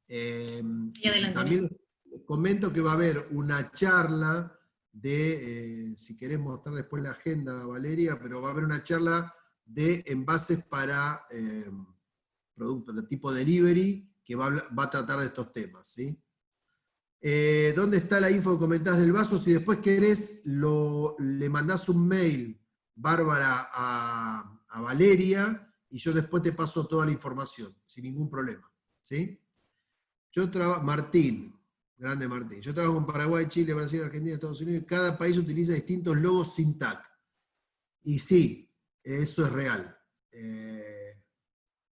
Adelante. También les comento que va a haber una charla de, si querés mostrar después la agenda, Valeria, pero va a haber una charla de envases para productos de tipo delivery, que va a tratar de estos temas, ¿sí? ¿Dónde está la info que comentás del vaso? Si después querés, le mandás un mail, Bárbara, a Valeria, y yo después te paso toda la información, sin ningún problema, ¿sí? Martín, grande Martín, yo trabajo en Paraguay, Chile, Brasil, Argentina, Estados Unidos, y cada país utiliza distintos logos sin tag. Y sí, eso es real.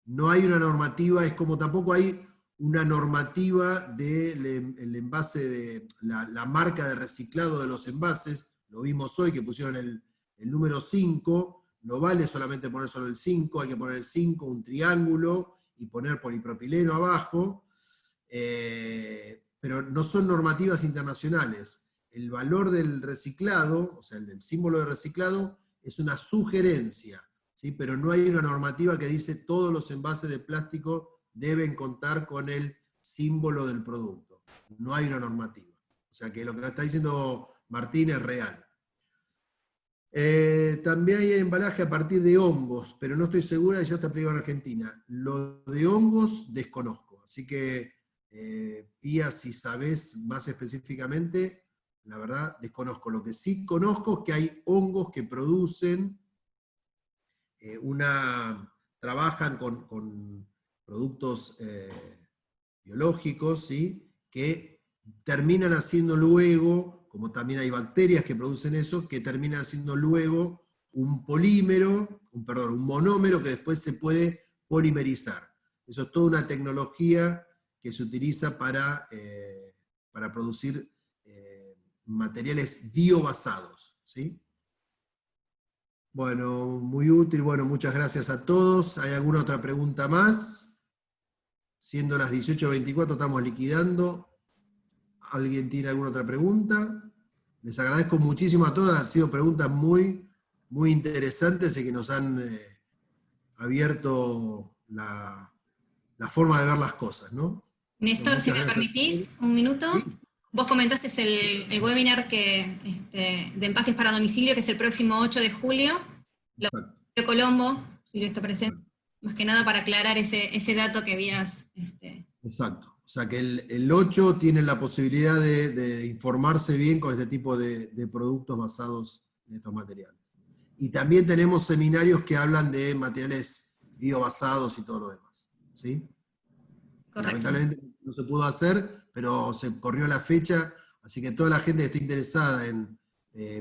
No hay una normativa, es como tampoco hay una normativa del envase, de la marca de reciclado de los envases. Lo vimos hoy que pusieron el número 5, no vale solamente poner solo el 5, hay que poner el 5, un triángulo, y poner polipropileno abajo, pero no son normativas internacionales. El valor del reciclado, o sea, el del símbolo de reciclado, es una sugerencia, ¿sí? Pero no hay una normativa que dice todos los envases de plástico deben contar con el símbolo del producto. No hay una normativa. O sea que lo que está diciendo Martín es real. También hay embalaje a partir de hongos, pero no estoy segura de si ya está aplicado en Argentina. Lo de hongos desconozco, así que Pía, si sabés más específicamente, la verdad desconozco. Lo que sí conozco es que hay hongos que producen trabajan con productos biológicos, ¿sí? Que terminan haciendo luego, como también hay bacterias que producen eso, que terminan haciendo luego un polímero, un monómero que después se puede polimerizar. Eso es toda una tecnología que se utiliza para producir materiales biobasados, ¿sí? Bueno, muy útil, bueno, muchas gracias a todos. ¿Hay alguna otra pregunta más? Siendo las 18:24 estamos liquidando. ¿Alguien tiene alguna otra pregunta? Les agradezco muchísimo a todas, han sido preguntas muy, muy interesantes y que nos han abierto la forma de ver las cosas, ¿no? Néstor, si me permitís, un minuto. Sí. Vos comentaste el webinar de empaques para domicilio, que es el próximo 8 de julio. Lo Colombo, si lo está presente, más que nada para aclarar ese dato que habías... Exacto. sea que el 8 tiene la posibilidad de informarse bien con este tipo de productos basados en estos materiales. Y también tenemos seminarios que hablan de materiales biobasados y todo lo demás. ¿Sí? Correcto. Lamentablemente no se pudo hacer, pero se corrió la fecha, así que toda la gente que esté interesada en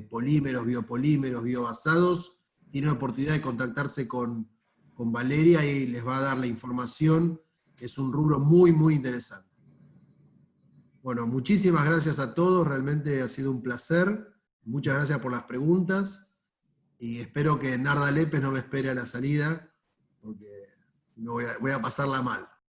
polímeros, biobasados, tiene la oportunidad de contactarse con Valeria y les va a dar la información. Es un rubro muy, muy interesante. Bueno, muchísimas gracias a todos, realmente ha sido un placer. Muchas gracias por las preguntas y espero que Narda Lépez no me espere a la salida, porque voy a pasarla mal.